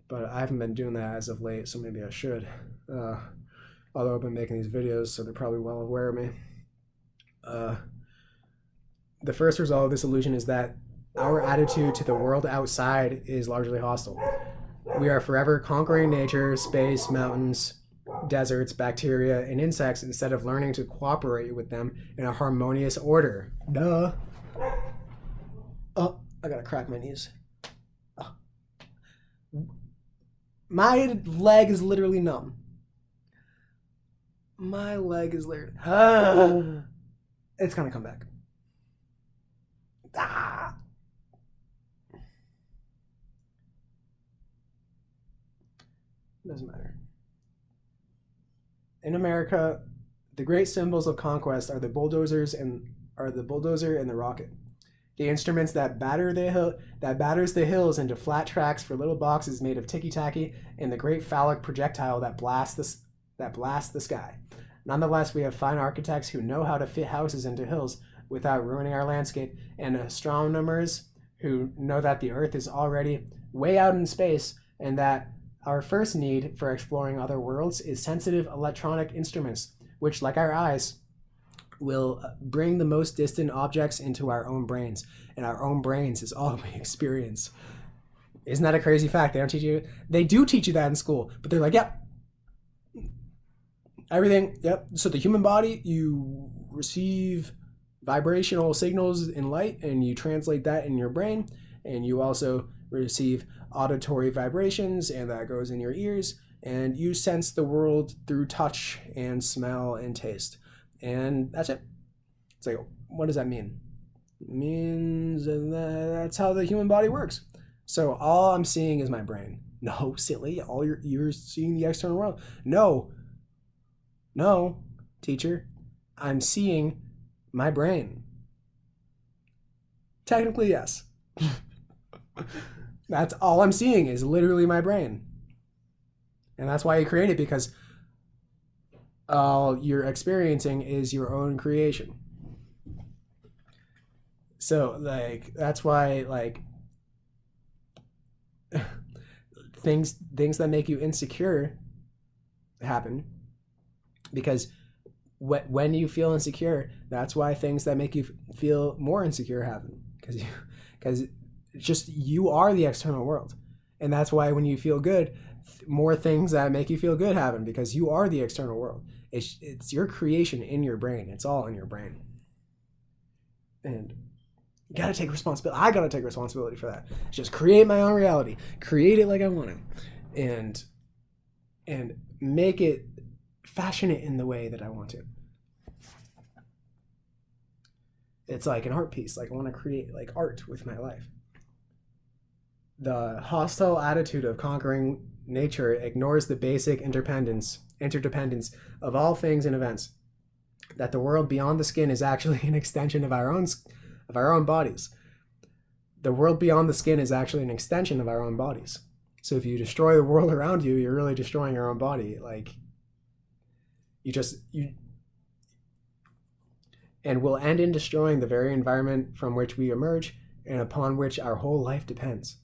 but I haven't been doing that as of late, so maybe I should. Although I've been making these videos, so they're probably well aware of me. The first result of this illusion is that our attitude to the world outside is largely hostile. We are forever conquering nature, space, mountains, deserts, bacteria, and insects instead of learning to cooperate with them in a harmonious order. Duh. Oh, I gotta crack my knees. Oh. My leg is literally numb. My leg is literally... It's gonna come back. Ah. It doesn't matter. In America, the great symbols of conquest are the bulldozer and the rocket. The instruments that batters the hills into flat tracks for little boxes made of ticky tacky, and the great phallic projectile that blasts the sky. Nonetheless, we have fine architects who know how to fit houses into hills without ruining our landscape, and astronomers who know that the Earth is already way out in space, and that our first need for exploring other worlds is sensitive electronic instruments, which, like our eyes, will bring the most distant objects into our own brains, and our own brains is all we experience. Isn't that a crazy fact? They do teach you that in school, but they're like, yep, everything, yep. So the human body, you receive vibrational signals in light, and you translate that in your brain, and you also receive auditory vibrations, and that goes in your ears, and you sense the world through touch and smell and taste. And that's it. It's like, what does that mean? It means that's how the human body works. So all I'm seeing is my brain. No, silly. All you're seeing the external world. No, teacher. I'm seeing my brain. Technically, yes. That's all I'm seeing is literally my brain. And that's why you create it, because all you're experiencing is your own creation. So like that's why like things that make you insecure happen, because when you feel insecure, that's why things that make you feel more insecure happen, because just you are the external world. And that's why when you feel good, more things that make you feel good happen, because you are the external world. It's your creation in your brain. It's all in your brain. And you gotta take responsibility. I gotta take responsibility for that. Just create my own reality. Create it like I want it. And make it, fashion it in the way that I want it. It's like an art piece. Like I want to create like art with my life. The hostile attitude of conquering nature ignores the basic interdependence of all things and events. That the world beyond the skin is actually an extension of our own bodies. The world beyond the skin is actually an extension of our own bodies. So if you destroy the world around you, you're really destroying your own body. Like and will end in destroying the very environment from which we emerge and upon which our whole life depends.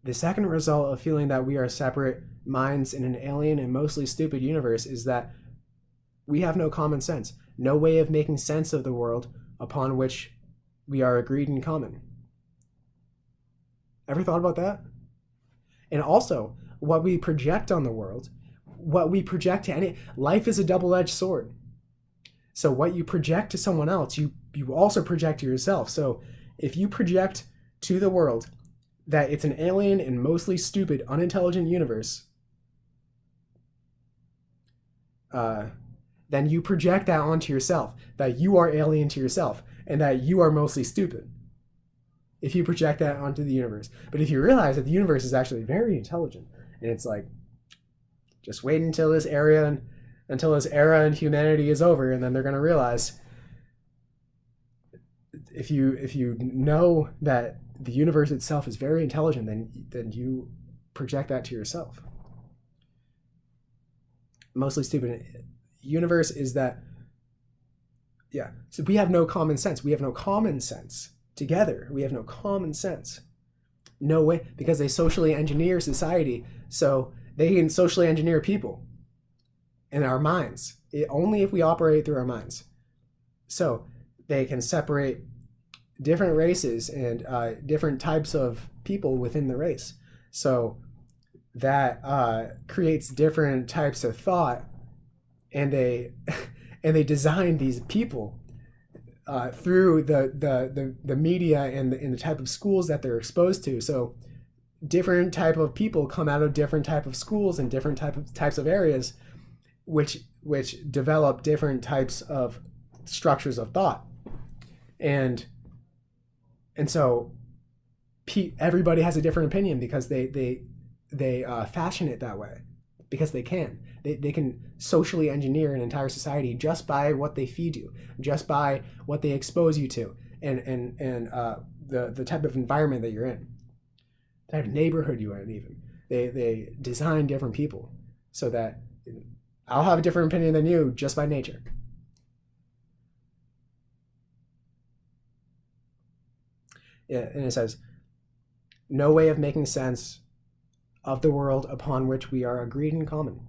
The second result of feeling that we are separate minds in an alien and mostly stupid universe is that we have no common sense, no way of making sense of the world upon which we are agreed in common. Ever thought about that? And also, what we project on the world, what we project to life is a double-edged sword. So what you project to someone else, you also project to yourself. So if you project to the world that it's an alien and mostly stupid, unintelligent universe, then you project that onto yourself, that you are alien to yourself and that you are mostly stupid. If you project that onto the universe. But if you realize that the universe is actually very intelligent, and it's like, just wait until this era in humanity is over, and then they're going to realize, if you know that the universe itself is very intelligent, then you project that to yourself. Mostly stupid universe is that, yeah. So we have no common sense. We have no common sense together. We have no common sense. No way, because they socially engineer society, so they can socially engineer people in our minds. Only if we operate through our minds. So they can separate different races and different types of people within the race. So that creates different types of thought, and they design these people through the media and the type of schools that they're exposed to. So different type of people come out of different type of schools and different types of areas, which develop different types of structures of thought, and so everybody has a different opinion because they fashion it that way. because they can. They can socially engineer an entire society just by what they feed you, just by what they expose you to, and the type of environment that you're in, the type of neighborhood you're in. Even they design different people so that I'll have a different opinion than you just by nature. Yeah, and it says, no way of making sense of the world upon which we are agreed in common.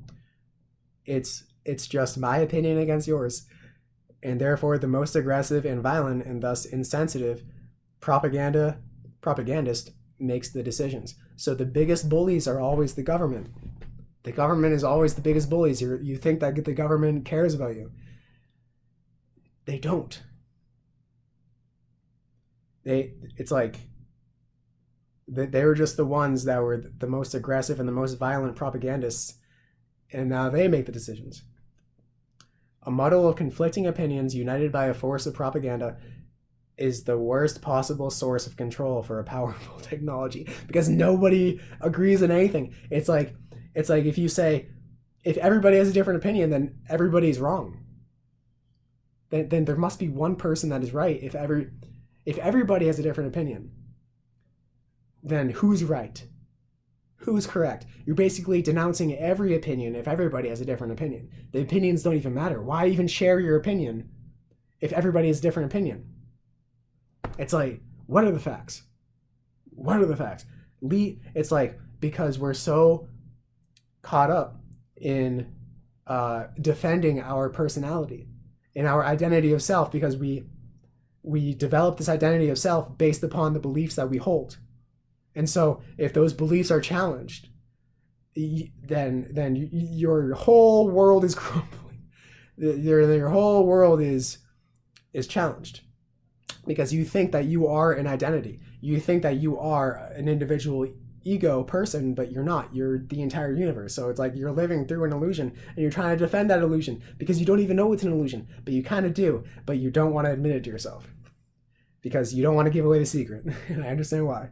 It's just my opinion against yours, and therefore the most aggressive and violent and thus insensitive propagandist makes the decisions. So the biggest bullies are always the government. The government is always the biggest bullies. You think that the government cares about you. They don't. It's like they were just the ones that were the most aggressive and the most violent propagandists, and now they make the decisions. A muddle of conflicting opinions united by a force of propaganda is the worst possible source of control for a powerful technology, because nobody agrees on anything. It's like if you say, if everybody has a different opinion, then everybody's wrong. Then there must be one person that is right. If everybody has a different opinion, then who's right? Who's correct? You're basically denouncing every opinion if everybody has a different opinion. The opinions don't even matter. Why even share your opinion if everybody has a different opinion? It's like, what are the facts? What are the facts? It's like, because we're so caught up in defending our personality and our identity of self, because we develop this identity of self based upon the beliefs that we hold. And so if those beliefs are challenged, then your whole world is crumbling. Your whole world is challenged, because you think that you are an identity. You think that you are an individual ego person, but you're not. You're the entire universe. So it's like you're living through an illusion, and you're trying to defend that illusion because you don't even know it's an illusion, but you kind of do, but you don't want to admit it to yourself because you don't want to give away the secret. And I understand why.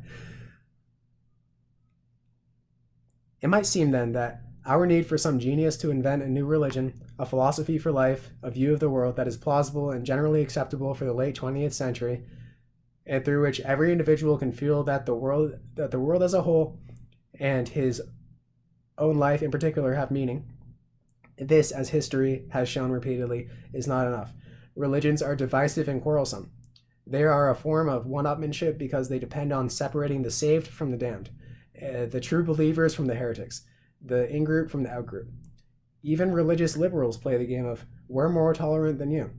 It might seem then that our need for some genius to invent a new religion, a philosophy for life, a view of the world that is plausible and generally acceptable for the late 20th century, and through which every individual can feel that the world as a whole and his own life in particular have meaning. This, as history has shown repeatedly, is not enough. Religions are divisive and quarrelsome. They are a form of one-upmanship because they depend on separating the saved from the damned, the true believers from the heretics, the in-group from the out-group. Even religious liberals play the game of, we're more tolerant than you.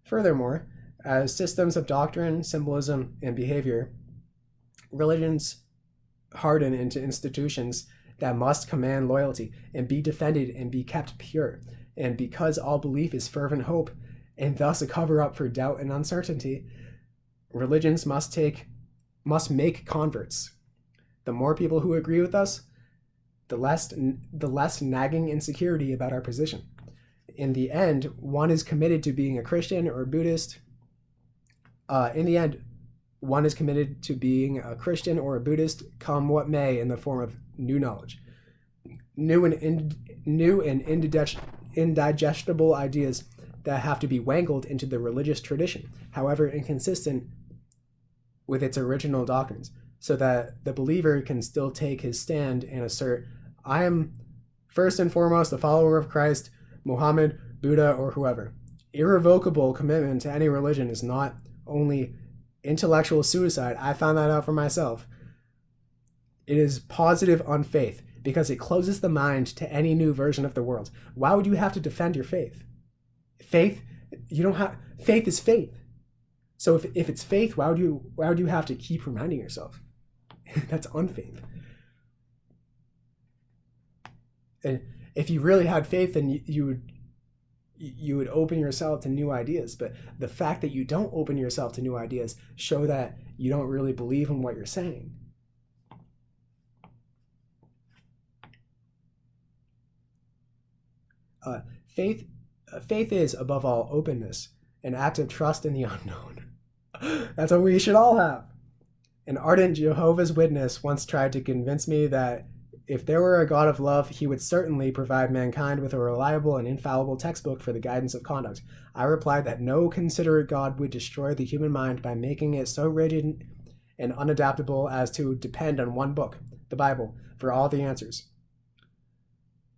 Furthermore, as systems of doctrine, symbolism, and behavior, religions harden into institutions that must command loyalty and be defended and be kept pure. And because all belief is fervent hope, and thus a cover-up for doubt and uncertainty, religions must make converts. The more people who agree with us, the less nagging insecurity about our position. In the end, one is committed to being a Christian or a Buddhist. Come what may, in the form of new knowledge, new and indigestible ideas that have to be wangled into the religious tradition, however inconsistent with its original doctrines, so that the believer can still take his stand and assert, I am first and foremost a follower of Christ, Muhammad, Buddha, or whoever. Irrevocable commitment to any religion is not only intellectual suicide. I found that out for myself. It is positive unfaith, because it closes the mind to any new version of the world. Why would you have to defend your faith? Faith is faith. So if it's faith, why would you have to keep reminding yourself? That's unfaith. And if you really had faith, then you would open yourself to new ideas. But the fact that you don't open yourself to new ideas show that you don't really believe in what you're saying. Faith is, above all, openness, an act of trust in the unknown. That's what we should all have. An ardent Jehovah's Witness once tried to convince me that If there were a God of love, he would certainly provide mankind with a reliable and infallible textbook for the guidance of conduct. I replied that no considerate God would destroy the human mind by making it so rigid and unadaptable as to depend on one book, the Bible, for all the answers.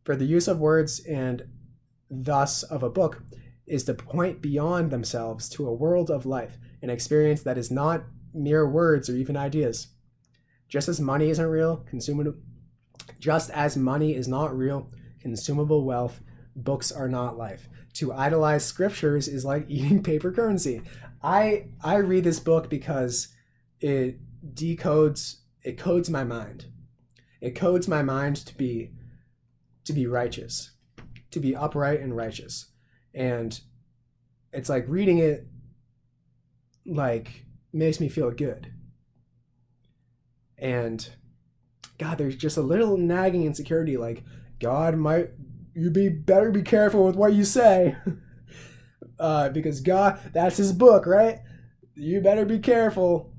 For the use of words and thus of a book is to point beyond themselves to a world of life, an experience that is not mere words or even ideas. Just as money isn't real, consumable wealth, books are not life. To idolize scriptures is like eating paper currency. I read this book because it codes my mind. It codes my mind to be righteous, to be upright and righteous. And it's like reading it like makes me feel good. And God, there's just a little nagging insecurity, like God better be careful with what you say. Because God, that's his book, right? You better be careful.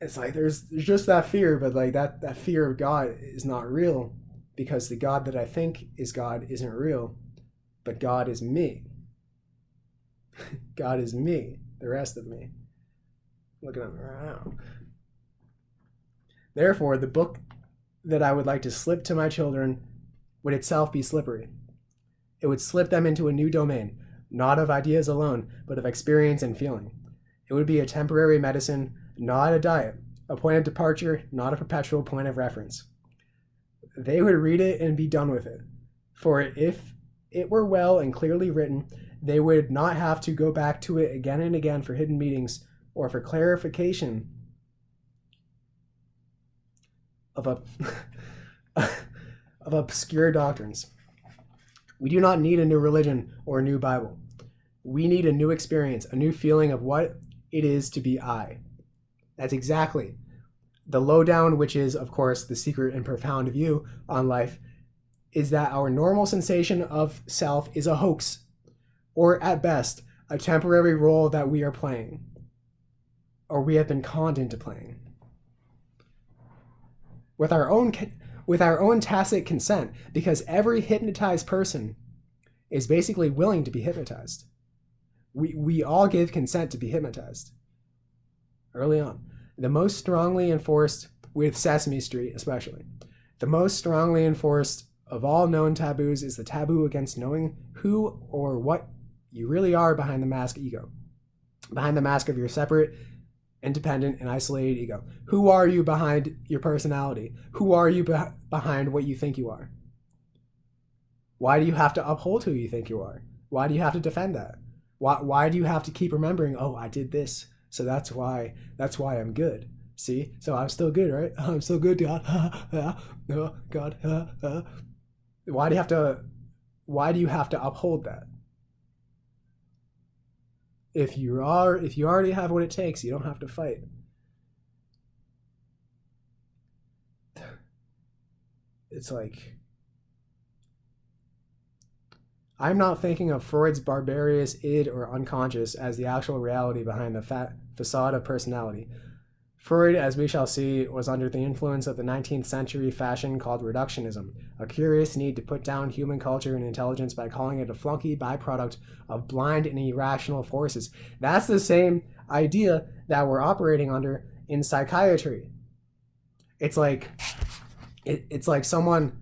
It's like there's just that fear, but like that fear of God is not real, because the God that I think is God isn't real, but God is me. God is me, the rest of me. Look at me around. Therefore, the book that I would like to slip to my children would itself be slippery. It would slip them into a new domain, not of ideas alone, but of experience and feeling. It would be a temporary medicine, not a diet, a point of departure, not a perpetual point of reference. They would read it and be done with it. For if it were well and clearly written, they would not have to go back to it again and again for hidden meanings or for clarification of obscure doctrines. We do not need a new religion or a new Bible. We need a new experience, a new feeling of what it is to be I. That's exactly the lowdown, which is, of course, the secret and profound view on life, is that our normal sensation of self is a hoax, or at best, a temporary role that we are playing, or we have been conned into playing. With our own tacit consent, because every hypnotized person is basically willing to be hypnotized. We all give consent to be hypnotized early on. The most strongly enforced, with Sesame Street especially, the most strongly enforced of all known taboos is the taboo against knowing who or what you really are behind the mask ego, behind the mask of your separate, independent, and isolated ego. Who are you behind your personality? Who are you behind what you think you are? Why do you have to uphold who you think you are? Why do you have to defend that? Why do you have to keep remembering, oh, I did this, so that's why I'm good. See? So I'm still good, right? I'm still good, God. Oh, God. Why do you have to uphold that? If you already have what it takes, you don't have to fight. It's like, I'm not thinking of Freud's barbarous id or unconscious as the actual reality behind the facade of personality. Freud, as we shall see, was under the influence of the 19th century fashion called reductionism, a curious need to put down human culture and intelligence by calling it a flunky byproduct of blind and irrational forces. That's the same idea that we're operating under in psychiatry. It's like someone,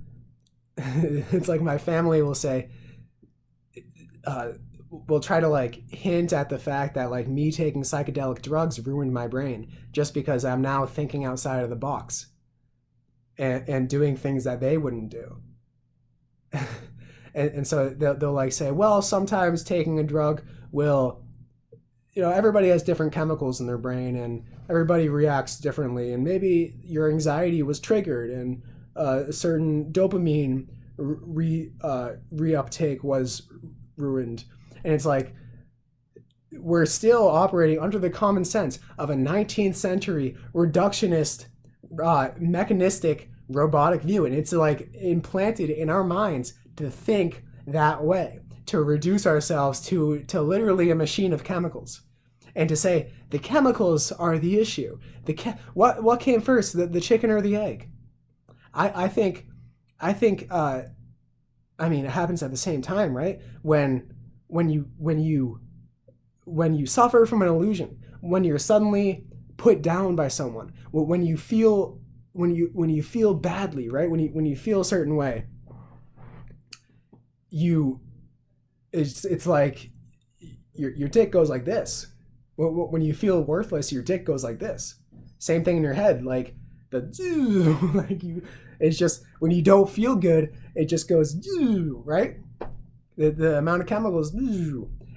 it's like my family will say, will try to like hint at the fact that like me taking psychedelic drugs ruined my brain just because I'm now thinking outside of the box and doing things that they wouldn't do. and so they'll like say, well, sometimes taking a drug will, everybody has different chemicals in their brain and everybody reacts differently. And maybe your anxiety was triggered and a certain dopamine reuptake was ruined. And it's like, we're still operating under the common sense of a 19th century reductionist, mechanistic, robotic view. And it's like implanted in our minds to think that way, to reduce ourselves to literally a machine of chemicals. And to say, the chemicals are the issue. What came first, the chicken or the egg? I think I mean, it happens at the same time, right? When you when you when you suffer from an illusion, when you're suddenly put down by someone, when you feel when you feel badly, right? When you feel a certain way, you it's like your dick goes like this. When you feel worthless, your dick goes like this. Same thing in your head, like the like you. It's just when you don't feel good, it just goes right. The amount of chemicals.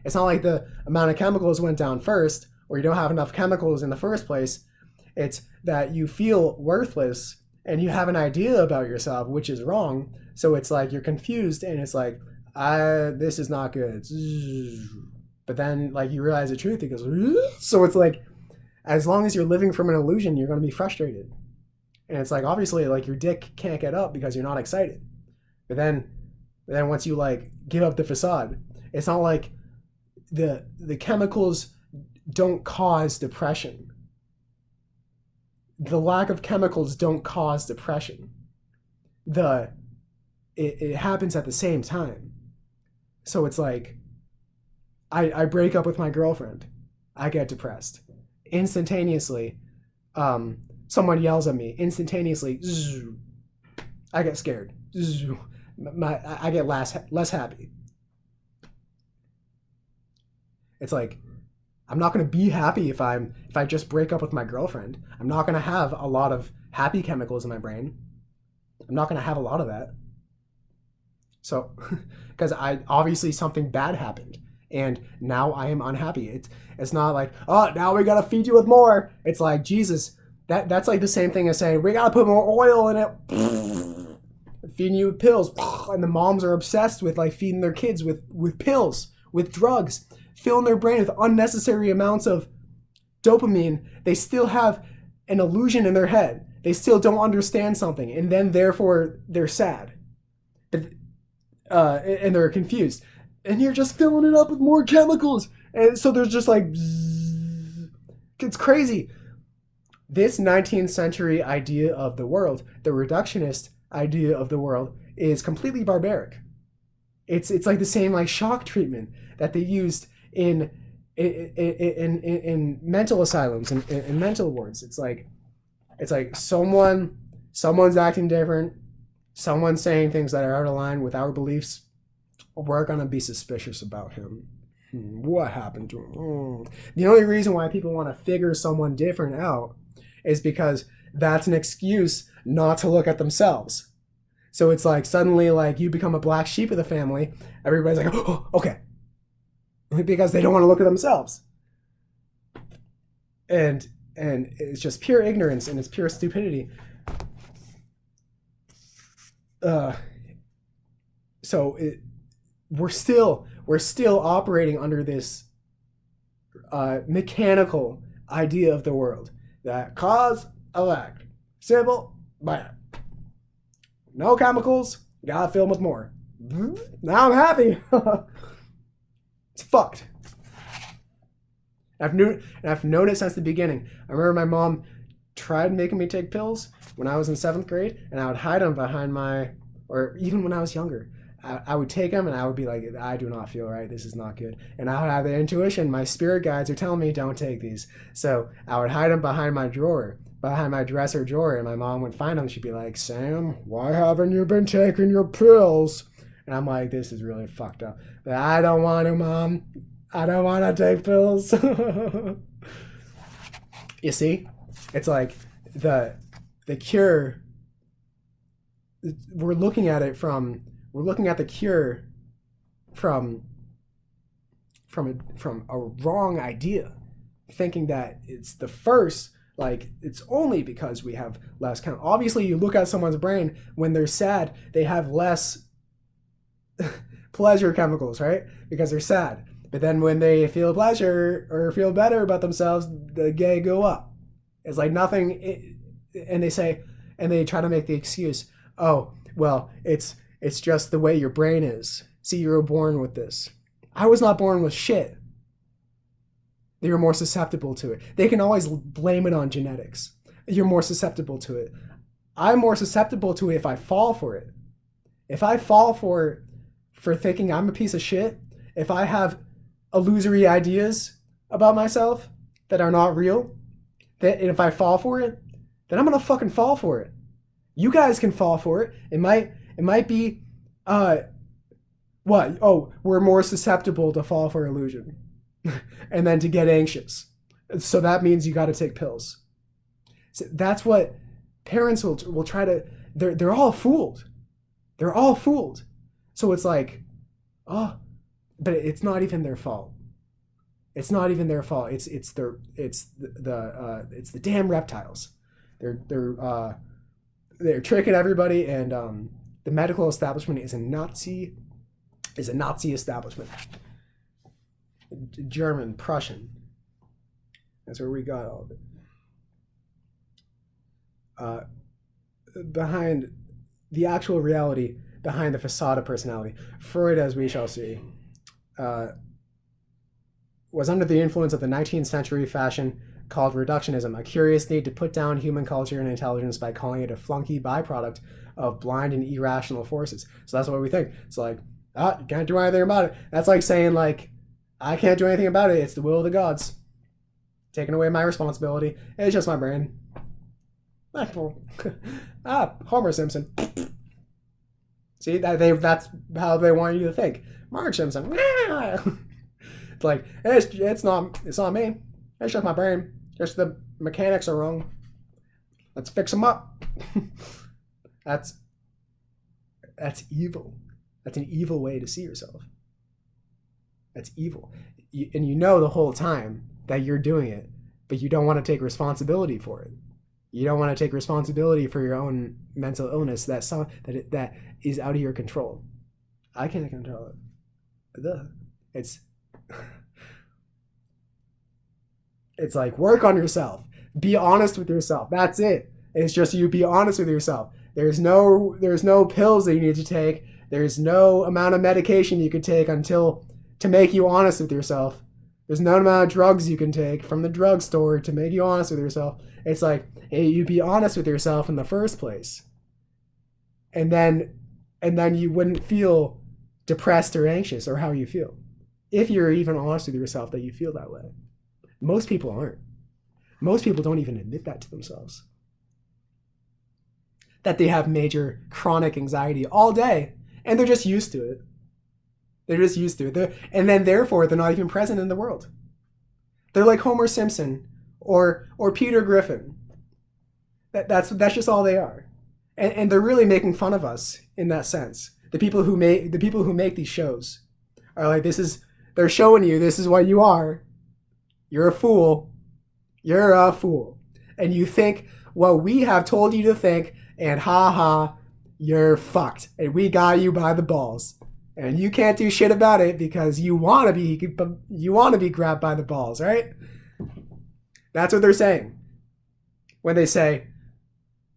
It's not like the amount of chemicals went down first, or you don't have enough chemicals in the first place. It's that you feel worthless and you have an idea about yourself, which is wrong. So it's like you're confused, and it's like, this is not good. But then, like, you realize the truth. It goes. So it's like, as long as you're living from an illusion, you're going to be frustrated. And it's like, obviously, like, your dick can't get up because you're not excited. But then once you, like, give up the facade, it's not like the chemicals don't cause depression. The lack of chemicals don't cause depression. It happens at the same time. So it's like, I break up with my girlfriend. I get depressed. Instantaneously, someone yells at me. Instantaneously, I get scared. I get less happy. It's like, I'm not going to be happy if I just break up with my girlfriend. I'm not going to have a lot of happy chemicals in my brain. I'm not going to have a lot of that. So, because obviously something bad happened, and now I am unhappy. It's not like, oh, now we got to feed you with more. It's like, Jesus, that's like the same thing as saying, we got to put more oil in it. Feeding you with pills. And the moms are obsessed with, like, feeding their kids with pills, with drugs, filling their brain with unnecessary amounts of dopamine. They still have an illusion in their head. They still don't understand something, and then therefore they're sad. And they're confused. And you're just filling it up with more chemicals. And so there's just like, it's crazy. This 19th century idea of the world, the reductionist idea of the world, is completely barbaric. It's like the same like shock treatment that they used in mental asylums and in mental wards. It's like someone's acting different, someone's saying things that are out of line with our beliefs. We're gonna be suspicious about him. What happened to him? The only reason why people want to figure someone different out is because that's an excuse not to look at themselves. So it's like suddenly, like, you become a black sheep of the family. Everybody's like, oh, okay, because they don't want to look at themselves. And it's just pure ignorance, and it's pure stupidity. We're still operating under this mechanical idea of the world, that cause, effect, simple, bad. No chemicals, gotta fill them with more. Now I'm happy. It's fucked. I've known it since the beginning. I remember my mom tried making me take pills when I was in 7th grade, and I would hide them behind or even when I was younger. I would take them and I would be like, I do not feel right. This is not good. And I would have the intuition. My spirit guides are telling me, don't take these. So I would hide them behind my dresser drawer. And my mom would find them. She'd be like, Sam, why haven't you been taking your pills? And I'm like, this is really fucked up. But I don't want to, Mom. I don't want to take pills. You see? It's like the cure. We're looking at the cure from a wrong idea, thinking that it's the first, like, it's only because we have less obviously, you look at someone's brain when they're sad, they have less pleasure chemicals, right? Because they're sad. But then when they feel pleasure or feel better about themselves, the gay go up. It's like nothing. And they try to make the excuse, oh, well, it's just the way your brain is. See, you were born with this. I was not born with shit. They were more susceptible to it. They can always blame it on genetics. You're more susceptible to it. I'm more susceptible to it if I fall for it. If I fall for thinking I'm a piece of shit, if I have illusory ideas about myself that are not real, that if I fall for it, then I'm gonna fucking fall for it. You guys can fall for it. It might be what? Oh, we're more susceptible to fall for illusion. And then to get anxious. So that means you got to take pills. So that's what parents will try to. They're all fooled. They're all fooled. So it's like, oh, but it's not even their fault. It's not even their fault. It's the damn reptiles. They're tricking everybody, and the medical establishment is a Nazi establishment. German, Prussian. That's where we got all of it. Behind the actual reality, behind the facade of personality, Freud, as we shall see, was under the influence of the 19th century fashion called reductionism, a curious need to put down human culture and intelligence by calling it a flunky byproduct of blind and irrational forces. So that's what we think. It's like, you can't do anything about it. That's like saying, like, I can't do anything about it. It's the will of the gods. Taking away my responsibility. It's just my brain. Homer Simpson. See, that's how they want you to think. Marge Simpson. It's like, it's not me. It's just my brain. Just the mechanics are wrong. Let's fix them up. That's evil. That's an evil way to see yourself. That's evil. And you know the whole time that you're doing it, but you don't want to take responsibility for it. You don't want to take responsibility for your own mental illness that is out of your control. I can't control it. It's like, work on yourself. Be honest with yourself. That's it. It's just you be honest with yourself. There's no pills that you need to take. There's no amount of medication you could take to make you honest with yourself. There's no amount of drugs you can take from the drugstore to make you honest with yourself. It's like, hey, you be honest with yourself in the first place. And then you wouldn't feel depressed or anxious or how you feel. If you're even honest with yourself that you feel that way. Most people aren't. Most people don't even admit that to themselves. That they have major chronic anxiety all day, and they're just used to it. They're just used to it. And then therefore, they're not even present in the world. They're like Homer Simpson or Peter Griffin. That's just all they are. And they're really making fun of us in that sense. The people who make these shows are like, they're showing you this is what you are. You're a fool. You're a fool. And you think what we have told you to think, and you're fucked. And we got you by the balls. And you can't do shit about it because you want to be grabbed by the balls, right? That's what they're saying. When they say,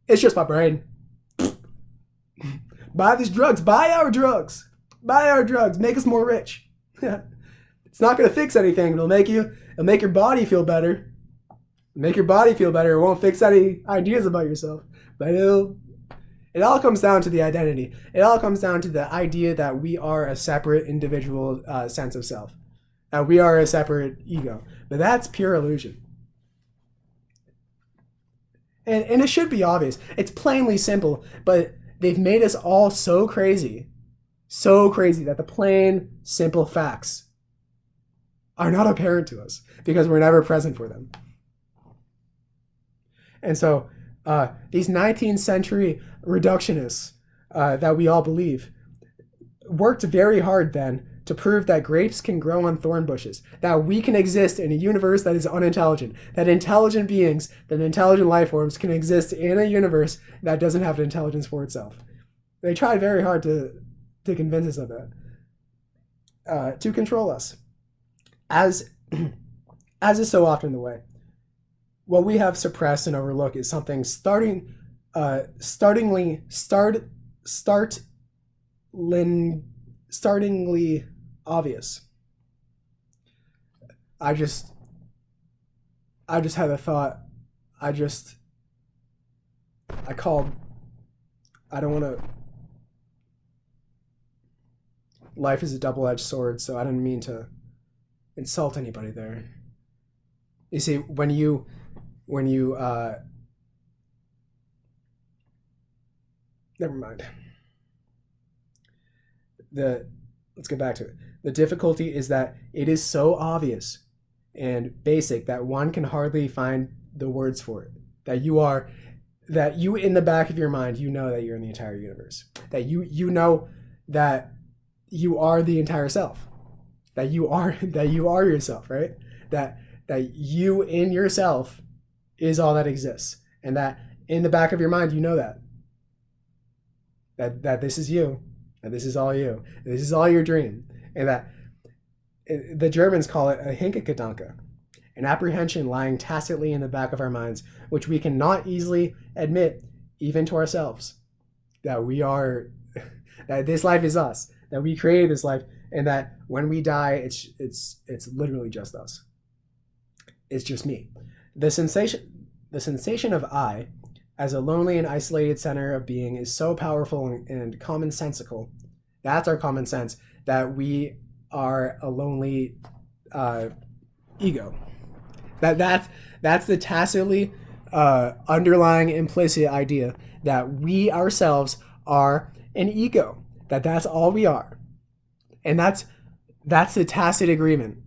it's just my brain. Buy these drugs. Buy our drugs. Buy our drugs. Make us more rich. It's not going to fix anything. It'll make your body feel better. Make your body feel better. It won't fix any ideas about yourself. But it all comes down to the identity. It all comes down to the idea that we are a separate individual sense of self. That we are a separate ego. But that's pure illusion. And it should be obvious. It's plainly simple, but they've made us all so crazy that the plain, simple facts are not apparent to us because we're never present for them. And so these 19th century reductionists that we all believe worked very hard then to prove that grapes can grow on thorn bushes, that we can exist in a universe that is unintelligent, that intelligent beings, that intelligent life forms can exist in a universe that doesn't have an intelligence for itself. They tried very hard to convince us of that, to control us. As is so often the way, what we have suppressed and overlooked is something startlingly obvious. I just had a thought. I called I don't want to. Life is a double-edged sword, so I didn't mean to insult anybody there. You see, when you never mind. Let's get back to it. The difficulty is that it is so obvious and basic that one can hardly find the words for it. That you in the back of your mind, you know that you're in the entire universe. That you know that you are the entire self. That you are yourself, right? That you in yourself is all that exists. And that in the back of your mind, you know that this is you. And this is all you. This is all your dream. And that the Germans call it a Hinkegedanke, an apprehension lying tacitly in the back of our minds, which we cannot easily admit even to ourselves. That we are, that this life is us, that we created this life, and that when we die, it's literally just us. It's just me. The sensation of I, as a lonely and isolated center of being, is so powerful and commonsensical. That's our common sense, that we are a lonely ego. That's the tacitly underlying implicit idea that we ourselves are an ego. That's all we are, and that's the tacit agreement.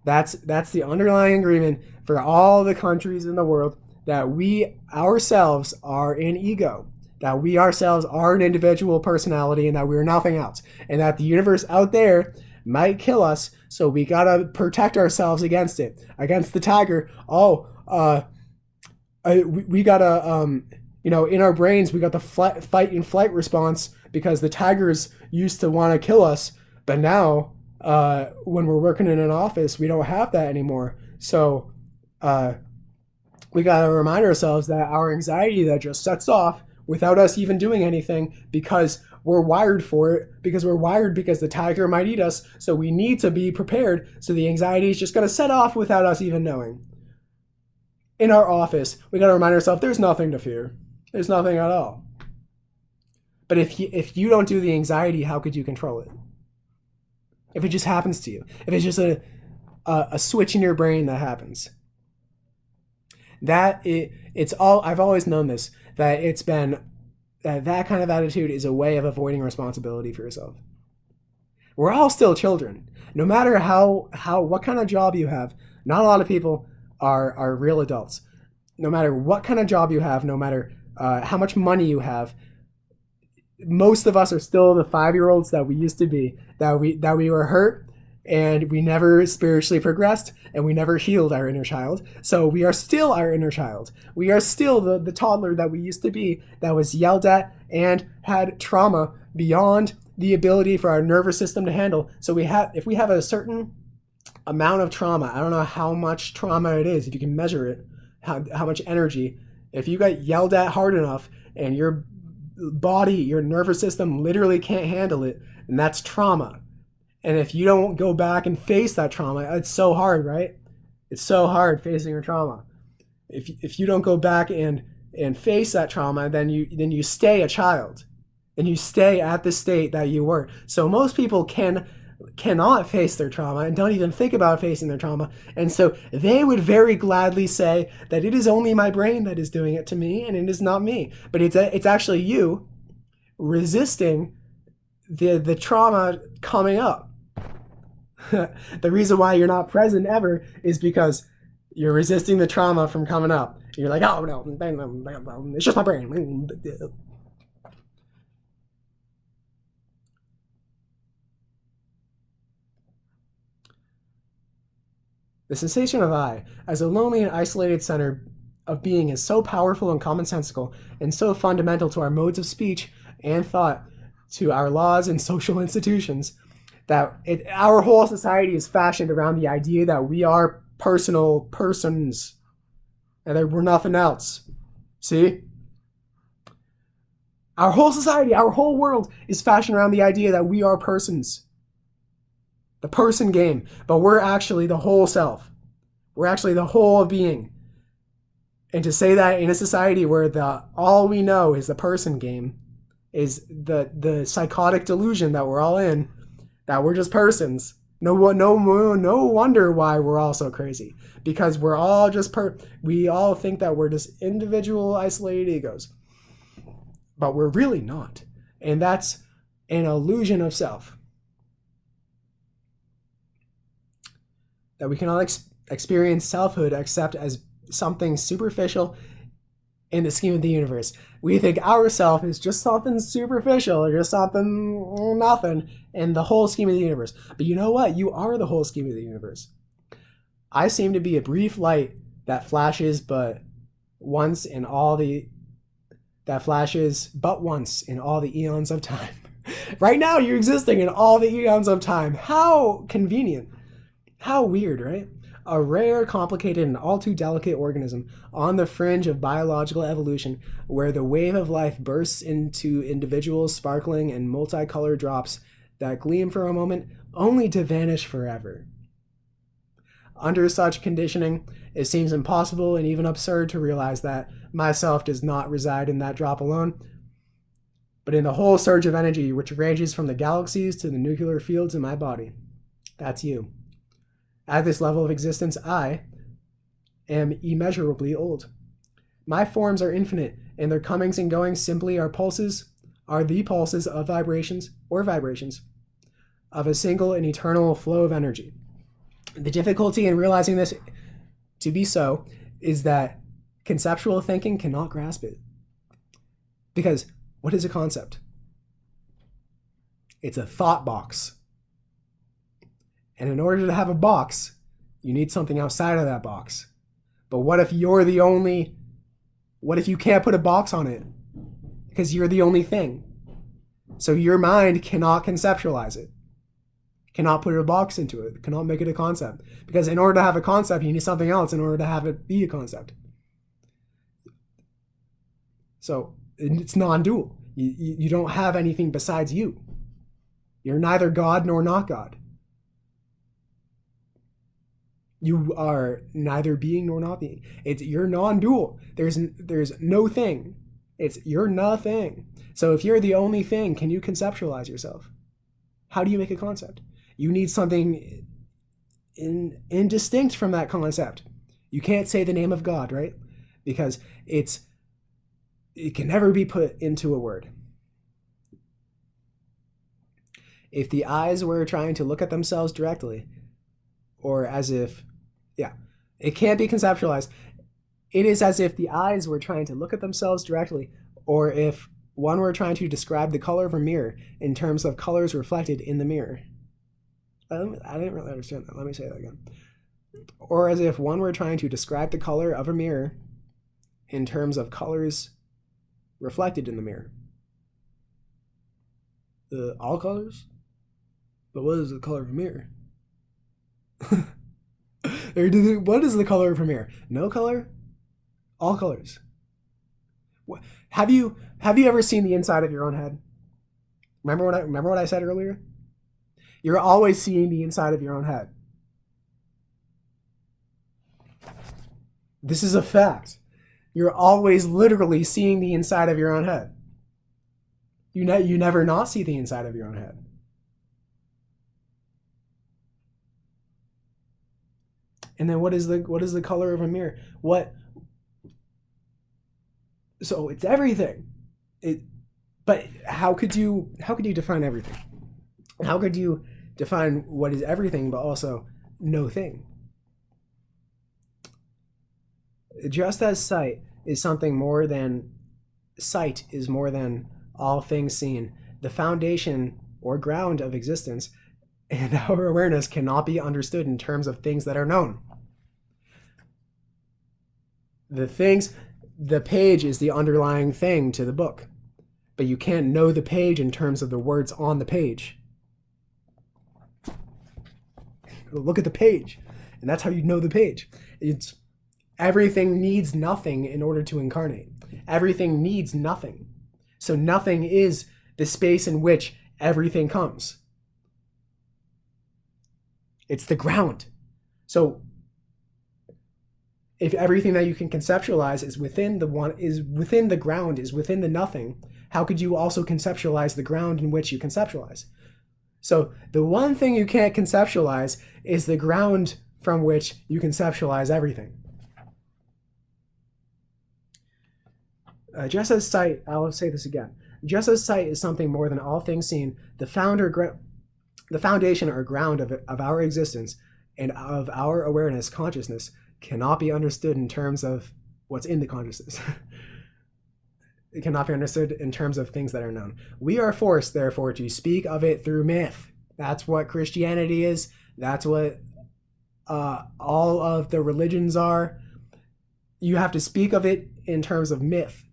That's the underlying agreement for all the countries in the world, that we ourselves are an ego, that we ourselves are an individual personality, and that we're nothing else, and that the universe out there might kill us, so we gotta protect ourselves against it, against the tiger. We gotta, in our brains, we got the fight and flight response because the tigers used to want to kill us, but now when we're working in an office, we don't have that anymore. So we got to remind ourselves that our anxiety that just sets off without us even doing anything, because we're wired for it, because the tiger might eat us. So we need to be prepared. So the anxiety is just going to set off without us even knowing. In our office, we got to remind ourselves there's nothing to fear. There's nothing at all. But if you don't do the anxiety, how could you control it? If it just happens to you, if it's just a switch in your brain that happens. It's all, I've always known this, that it's been, that kind of attitude is a way of avoiding responsibility for yourself. We're all still children. No matter what kind of job you have, not a lot of people are real adults. No matter what kind of job you have, no matter how much money you have, most of us are still the 5-year-olds that we used to be, that we were hurt, and we never spiritually progressed, and we never healed our inner child. So we are still our inner child. We are still the toddler that we used to be, that was yelled at and had trauma beyond the ability for our nervous system to handle. So if we have a certain amount of trauma, I don't know how much trauma it is, if you can measure it, how much energy, if you got yelled at hard enough and your body, your nervous system literally can't handle it, and that's trauma. And if you don't go back and face that trauma, it's so hard, right? It's so hard facing your trauma. If you don't go back and face that trauma, then you stay a child, and you stay at the state that you were. So most people cannot face their trauma and don't even think about facing their trauma, and so they would very gladly say that it is only my brain that is doing it to me, and it is not me. But it's actually you resisting the trauma coming up. The reason why you're not present ever is because you're resisting the trauma from coming up. You're like, oh no, it's just my brain. The sensation of I, as a lonely and isolated center of being, is so powerful and commonsensical, and so fundamental to our modes of speech and thought, to our laws and social institutions, that our whole society is fashioned around the idea that we are personal persons, and that we're nothing else. See? Our whole society, our whole world is fashioned around the idea that we are persons. The person game, but we're actually the whole self. We're actually the whole of being. And to say that in a society where all we know is the person game is the psychotic delusion that we're all in, that we're just persons. No wonder why we're all so crazy, because we're all just we all think that we're just individual isolated egos, but we're really not, and that's an illusion of self that we cannot experience selfhood except as something superficial in the scheme of the universe. We think our self is just something superficial or just something nothing in the whole scheme of the universe. But you know what? You are the whole scheme of the universe. I seem to be a brief light that flashes but once in all the eons of time. Right now you're existing in all the eons of time. How convenient. How weird, right? A rare, complicated, and all too delicate organism on the fringe of biological evolution, where the wave of life bursts into individual, sparkling, and multicolored drops that gleam for a moment, only to vanish forever. Under such conditioning, it seems impossible and even absurd to realize that myself does not reside in that drop alone, but in the whole surge of energy which ranges from the galaxies to the nuclear fields in my body. That's you. At this level of existence, I am immeasurably old. My forms are infinite, and their comings and goings simply are the pulses of vibrations of a single and eternal flow of energy. The difficulty in realizing this to be so is that conceptual thinking cannot grasp it. Because what is a concept? It's a thought box. And in order to have a box, you need something outside of that box. But what if you can't put a box on it? Because you're the only thing. So your mind cannot conceptualize it. Cannot put a box into it. Cannot make it a concept. Because in order to have a concept, you need something else in order to have it be a concept. So it's non-dual. You don't have anything besides you. You're neither God nor not God. You are neither being nor not being. You're non-dual. There's no thing. You're nothing. So if you're the only thing, can you conceptualize yourself? How do you make a concept? You need something indistinct from that concept. You can't say the name of God, right? Because it can never be put into a word. If the eyes were trying to look at themselves directly, or as if, it can't be conceptualized. It is as if the eyes were trying to look at themselves directly, or if one were trying to describe the color of a mirror in terms of colors reflected in the mirror. I didn't really understand that. Let me say that again. Or as if one were trying to describe the color of a mirror in terms of colors reflected in the mirror. All colors? But what is the color of a mirror? What is the color of a mirror? No color? All colors. Have you ever seen the inside of your own head? Remember what I said earlier? You're always seeing the inside of your own head. This is a fact. You're always literally seeing the inside of your own head. You never not see the inside of your own head. And then what is the color of a mirror? So it's everything. But how could you define everything? How could you define what is everything but also no thing? Just as sight is more than all things seen, the foundation or ground of existence and our awareness cannot be understood in terms of things that are known. The page is the underlying thing to the book, but you can't know the page in terms of the words on the page. Look at the page, and that's how you know the page. Everything needs nothing in order to incarnate. Everything needs nothing. So nothing is the space in which everything comes. It's the ground. So If everything that you can conceptualize is within the ground, is within the nothing, how could you also conceptualize the ground in which you conceptualize? So the one thing you can't conceptualize is the ground from which you conceptualize everything. Just as sight, I'll say this again. Just as sight is something more than all things seen, the foundation or ground of our existence and of our awareness, consciousness, cannot be understood in terms of what's in the consciousness. It cannot be understood in terms of things that are known. We are forced, therefore, to speak of it through myth. That's what Christianity is. That's what all of the religions are. You have to speak of it in terms of myth.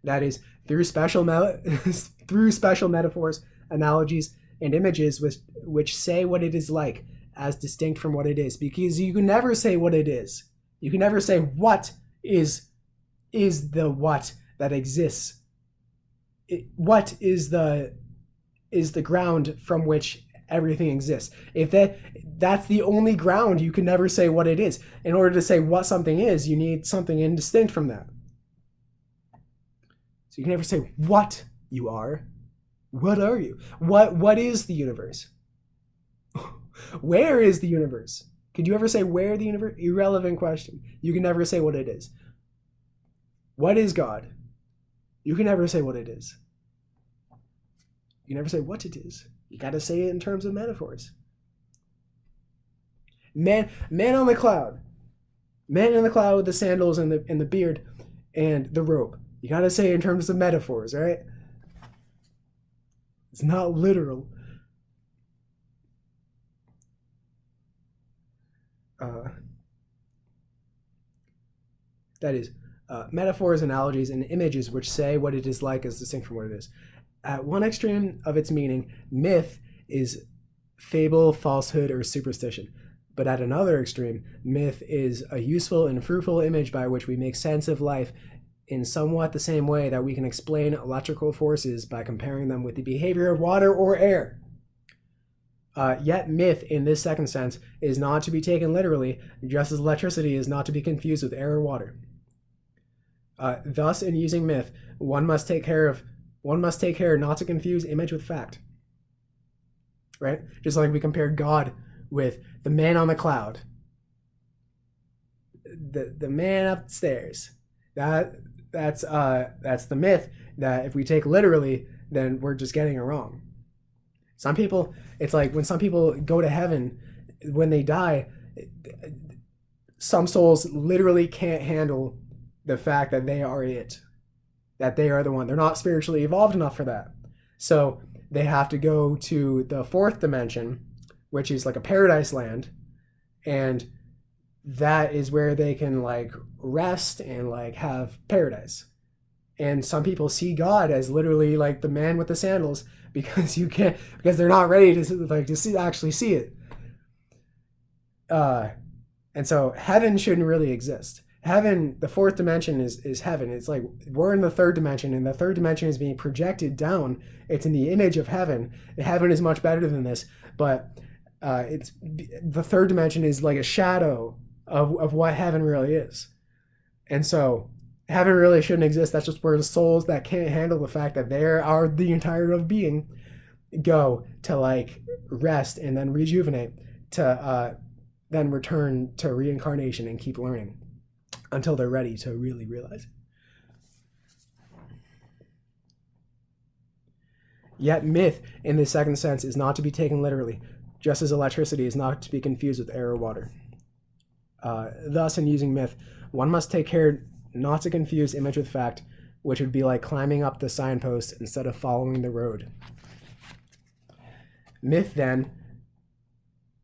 That is, through special metaphors, analogies, and images which say what it is like as distinct from what it is. Because you can never say what it is. You can never say what is the what that exists. What is the ground from which everything exists. If that's the only ground, you can never say what it is. In order to say what something is, you need something indistinct from that. So you can never say what you are. What are you? What is the universe? Where is the universe? Could you ever say where the universe? Irrelevant question. You can never say what it is. What is God? You can never say what it is. You can never say what it is. You got to say it in terms of metaphors. Man on the cloud. Man in the cloud with the sandals and the beard and the robe. You got to say it in terms of metaphors, right? It's not literal. That is, metaphors, analogies, and images which say what it is like as distinct from what it is. At one extreme of its meaning, myth is fable, falsehood, or superstition. But at another extreme, myth is a useful and fruitful image by which we make sense of life in somewhat the same way that we can explain electrical forces by comparing them with the behavior of water or air. Yet myth, in this second sense, is not to be taken literally, just as electricity is not to be confused with air or water. Thus, in using myth, one must take care not to confuse image with fact. Right? Just like we compared God with the man on the cloud, the man upstairs. That's the myth that if we take literally, then we're just getting it wrong. Some people, it's like when some people go to heaven, when they die, some souls literally can't handle the fact that they are it, that they are the one. They're not spiritually evolved enough for that. So they have to go to the fourth dimension, which is like a paradise land, and that is where they can like rest and like have paradise. And some people see God as literally like the man with the sandals because they're not ready to actually see it. And so heaven shouldn't really exist. Heaven, the fourth dimension is heaven. It's like we're in the third dimension, and the third dimension is being projected down. It's in the image of heaven. Heaven is much better than this, but it's the third dimension is like a shadow of what heaven really is. And so heaven really shouldn't exist. That's just where the souls that can't handle the fact that they are the entirety of being go to like rest and then rejuvenate to then return to reincarnation and keep learning until they're ready to really realize it. Yet myth, in the second sense, is not to be taken literally, just as electricity is not to be confused with air or water. Thus, in using myth, one must take care not to confuse image with fact, which would be like climbing up the signpost instead of following the road. Myth, then,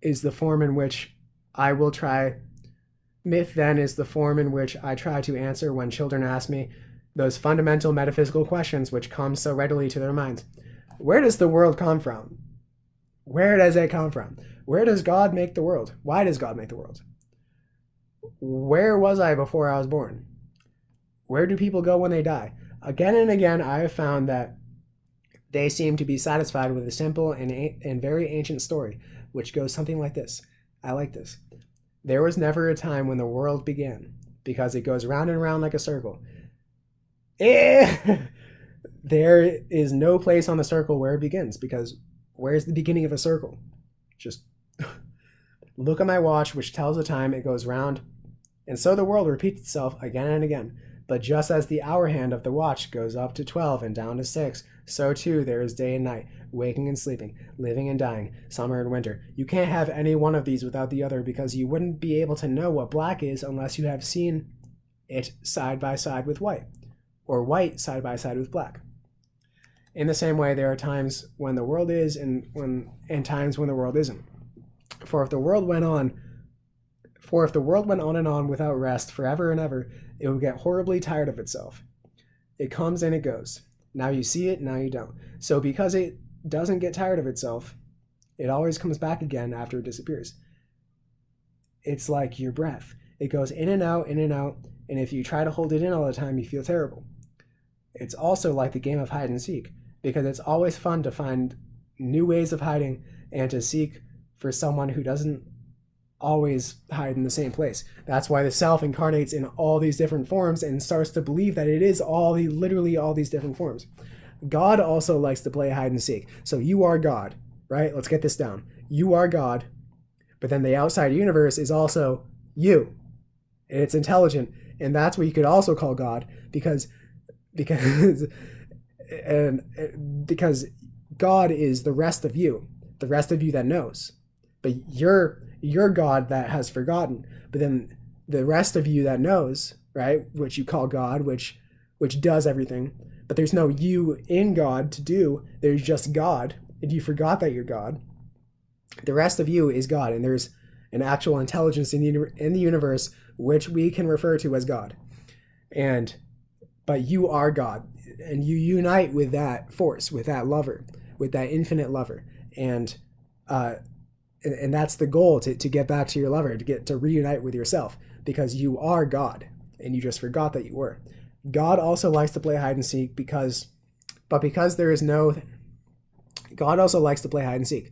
is the form in which I try to answer when children ask me those fundamental metaphysical questions which come so readily to their minds. Where does the world come from? Where does it come from? Where does God make the world? Why does God make the world? Where was I before I was born? Where do people go when they die? Again and again, I have found that they seem to be satisfied with a simple and very ancient story, which goes something like this. I like this. There was never a time when the world began, because it goes round and round like a circle. There is no place on the circle where it begins, because where's the beginning of a circle? Just look at my watch, which tells the time. It goes round, and so the world repeats itself again and again. But just as the hour hand of the watch goes up to 12 and down to 6, so too there is day and night, waking and sleeping, living and dying, summer and winter. You can't have any one of these without the other, because you wouldn't be able to know what black is unless you have seen it side by side with white, or white side by side with black. In the same way, there are times when the world is and times when the world isn't. For if the world went on and on without rest forever and ever, it would get horribly tired of itself. It comes and it goes. Now you see it, now you don't. So because it doesn't get tired of itself, it always comes back again after it disappears. It's like your breath. It goes in and out, and if you try to hold it in all the time, you feel terrible. It's also like the game of hide and seek, because it's always fun to find new ways of hiding and to seek for someone who doesn't always hide in the same place. That's why the self incarnates in all these different forms and starts to believe that it is literally all these different forms. God also likes to play hide and seek. So you are God, right? Let's get this down. You are God, but then the outside universe is also you, and it's intelligent, and that's what you could also call God, because God is the rest of you that knows. But you're God that has forgotten. But then the rest of you that knows, right, which you call God, which does everything, but there's no you in God to do. There's just God, and you forgot that you're God. The rest of you is God, and there's an actual intelligence in the universe which we can refer to as God. But you are God, and you unite with that force, with that lover, with that infinite lover, and that's the goal, to get back to your lover, to reunite with yourself, because you are God, and you just forgot that you were. God also likes to play hide and seek God also likes to play hide and seek,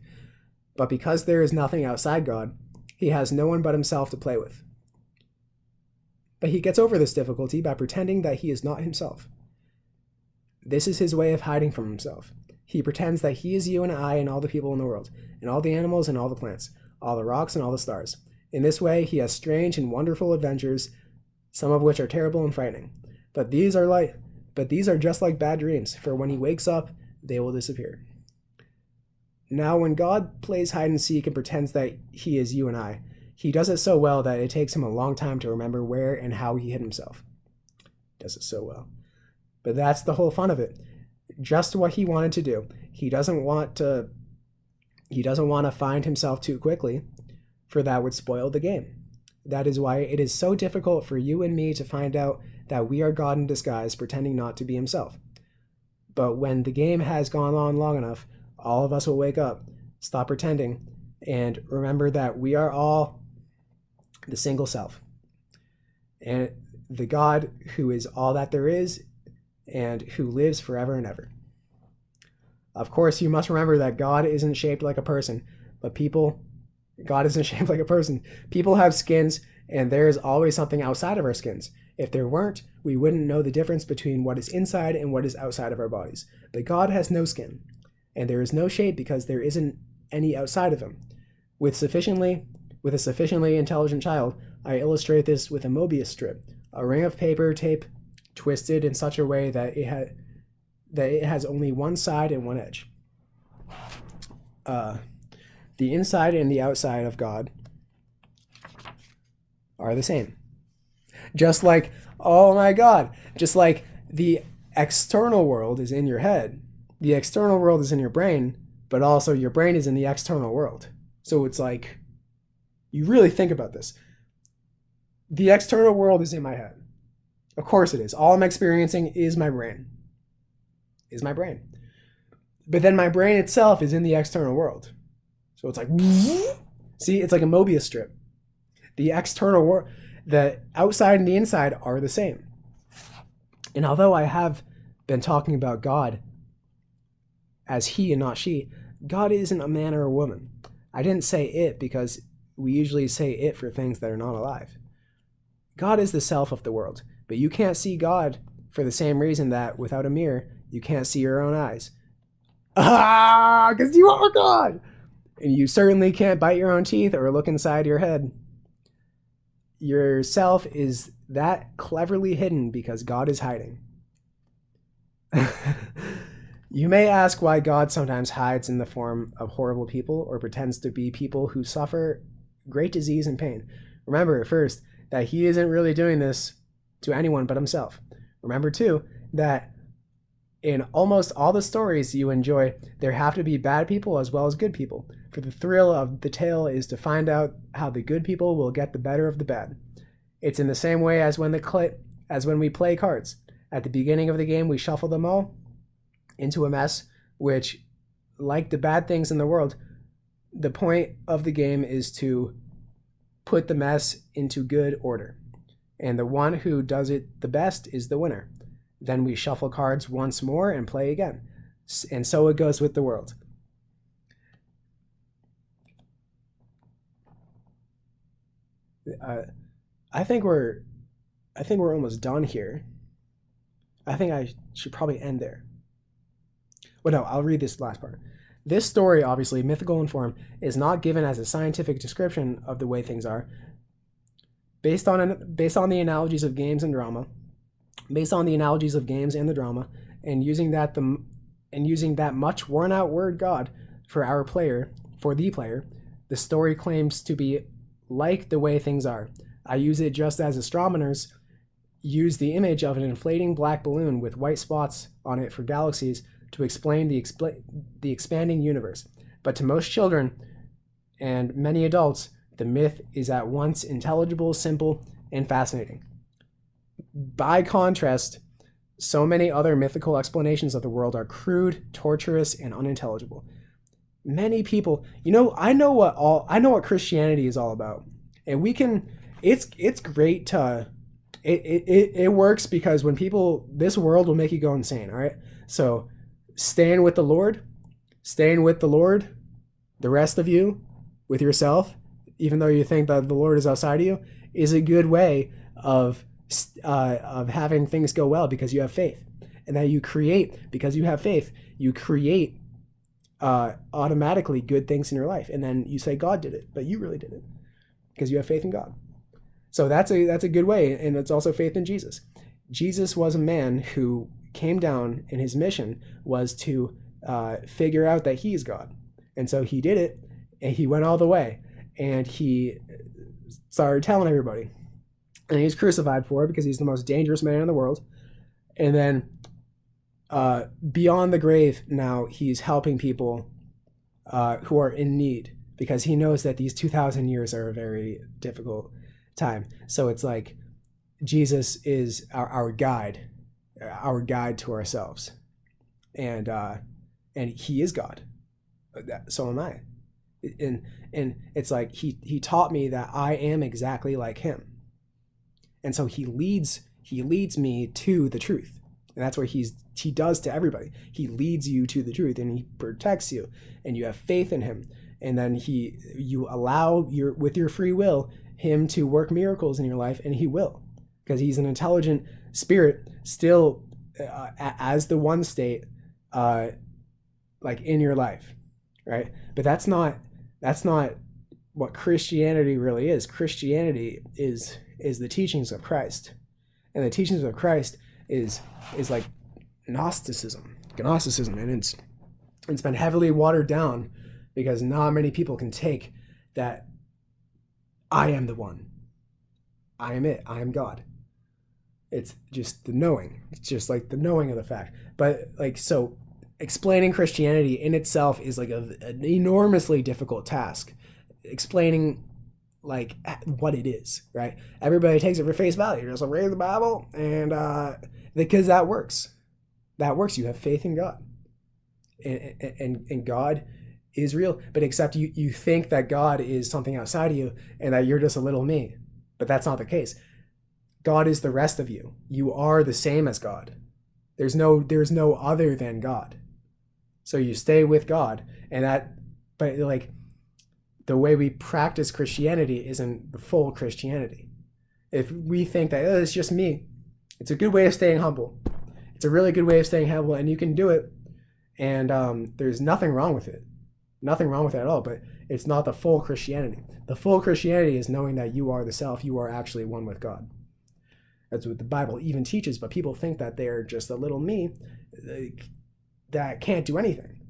but because there is nothing outside God, he has no one but himself to play with. But he gets over this difficulty by pretending that he is not himself. This is his way of hiding from himself. He pretends that he is you and I and all the people in the world, and all the animals and all the plants, all the rocks and all the stars. In this way, he has strange and wonderful adventures, some of which are terrible and frightening. But these are just like bad dreams, for when he wakes up, they will disappear. Now, when God plays hide and seek and pretends that he is you and I, he does it so well that it takes him a long time to remember where and how he hid himself. Does it so well. But that's the whole fun of it. Just what he wanted to do. He doesn't want to find himself too quickly, for that would spoil the game. That is why it is so difficult for you and me to find out that we are God in disguise, pretending not to be himself. But when the game has gone on long enough, all of us will wake up, stop pretending, and remember that we are all the single self, and the God who is all that there is, and who lives forever and ever. Of course, you must remember that God isn't shaped like a person, but God isn't shaped like a person. People have skins, and there is always something outside of our skins. If there weren't, we wouldn't know the difference between what is inside and what is outside of our bodies. But God has no skin, and there is no shape because there isn't any outside of him. With a sufficiently intelligent child, I illustrate this with a Mobius strip, a ring of paper tape twisted in such a way that it has only one side and one edge. The inside and the outside of God are the same. Just like, oh my God, just like the external world is in your head, the external world is in your brain, but also your brain is in the external world. So it's like, you really think about this. The external world is in my head. Of course it is. All I'm experiencing is my brain. But then my brain itself is in the external world. So it's like, see, it's like a Mobius strip. The external world, the outside and the inside are the same. And although I have been talking about God as he and not she, God isn't a man or a woman. I didn't say it because we usually say it for things that are not alive. God is the self of the world, but you can't see God for the same reason that without a mirror, you can't see your own eyes. Because you are God! And you certainly can't bite your own teeth or look inside your head. Your self is that cleverly hidden because God is hiding. You may ask why God sometimes hides in the form of horrible people or pretends to be people who suffer great disease and pain. Remember, first, that he isn't really doing this to anyone but himself. Remember, too, that in almost all the stories you enjoy, there have to be bad people as well as good people. For the thrill of the tale is to find out how the good people will get the better of the bad. It's in the same way as when we play cards. At the beginning of the game, we shuffle them all into a mess, which, like the bad things in the world, the point of the game is to put the mess into good order. And the one who does it the best is the winner. Then we shuffle cards once more and play again. And so it goes with the world. I think we're almost done here. I think I should probably end there. Well, no, I'll read this last part. This story, obviously mythical in form, is not given as a scientific description of the way things are. Based on the analogies of games and drama, and using that much worn out word God for the player, the story claims to be like the way things are. I use it just as astronomers use the image of an inflating black balloon with white spots on it for galaxies to explain the expanding universe. But to most children and many adults, the myth is at once intelligible, simple, and fascinating. By contrast, so many other mythical explanations of the world are crude, torturous, and unintelligible. Many people, I know what Christianity is all about, and it's great to, it works because when this world will make you go insane. All right, so staying with the Lord, the rest of you, with yourself, even though you think that the Lord is outside of you, is a good way of having things go well because you have faith. And that because you have faith, you create automatically good things in your life. And then you say God did it, but you really did it because you have faith in God. So that's a good way. And it's also faith in Jesus. Jesus was a man who came down, and his mission was to figure out that he's God. And so he did it, and he went all the way, and he started telling everybody. And he was crucified for it because he's the most dangerous man in the world. And then beyond the grave, now he's helping people who are in need, because he knows that these 2,000 years are a very difficult time. So it's like Jesus is our guide to ourselves, and he is God. So am I. And it's like he taught me that I am exactly like him. And so he leads me to the truth. And that's what he does to everybody. He leads you to the truth, and he protects you, and you have faith in him. And then you allow with your free will him to work miracles in your life, and he will, because he's an intelligent spirit still as the one state like in your life, right? But that's not what Christianity really is. Christianity is the teachings of Christ, and the teachings of Christ is like Gnosticism, and it's been heavily watered down because not many people can take that. I am the one. I am it. I am God. It's just the knowing. It's just like the knowing of the fact. But like, so explaining Christianity in itself is like an enormously difficult task. Explaining like what it is, right? Everybody takes it for face value. You're just like, read the Bible, and because that works. That works. You have faith in God, and God is real. But except you think that God is something outside of you, and that you're just a little me. But that's not the case. God is the rest of you. You are the same as God. There's no other than God. So you stay with God, and that, but like, the way we practice Christianity isn't the full Christianity. If we think that, oh, it's just me, it's a good way of staying humble. It's a really good way of staying humble, and you can do it. And there's nothing wrong with it. Nothing wrong with it at all, but it's not the full Christianity. The full Christianity is knowing that you are the self, you are actually one with God. That's what the Bible even teaches, but people think that they're just a little me that can't do anything.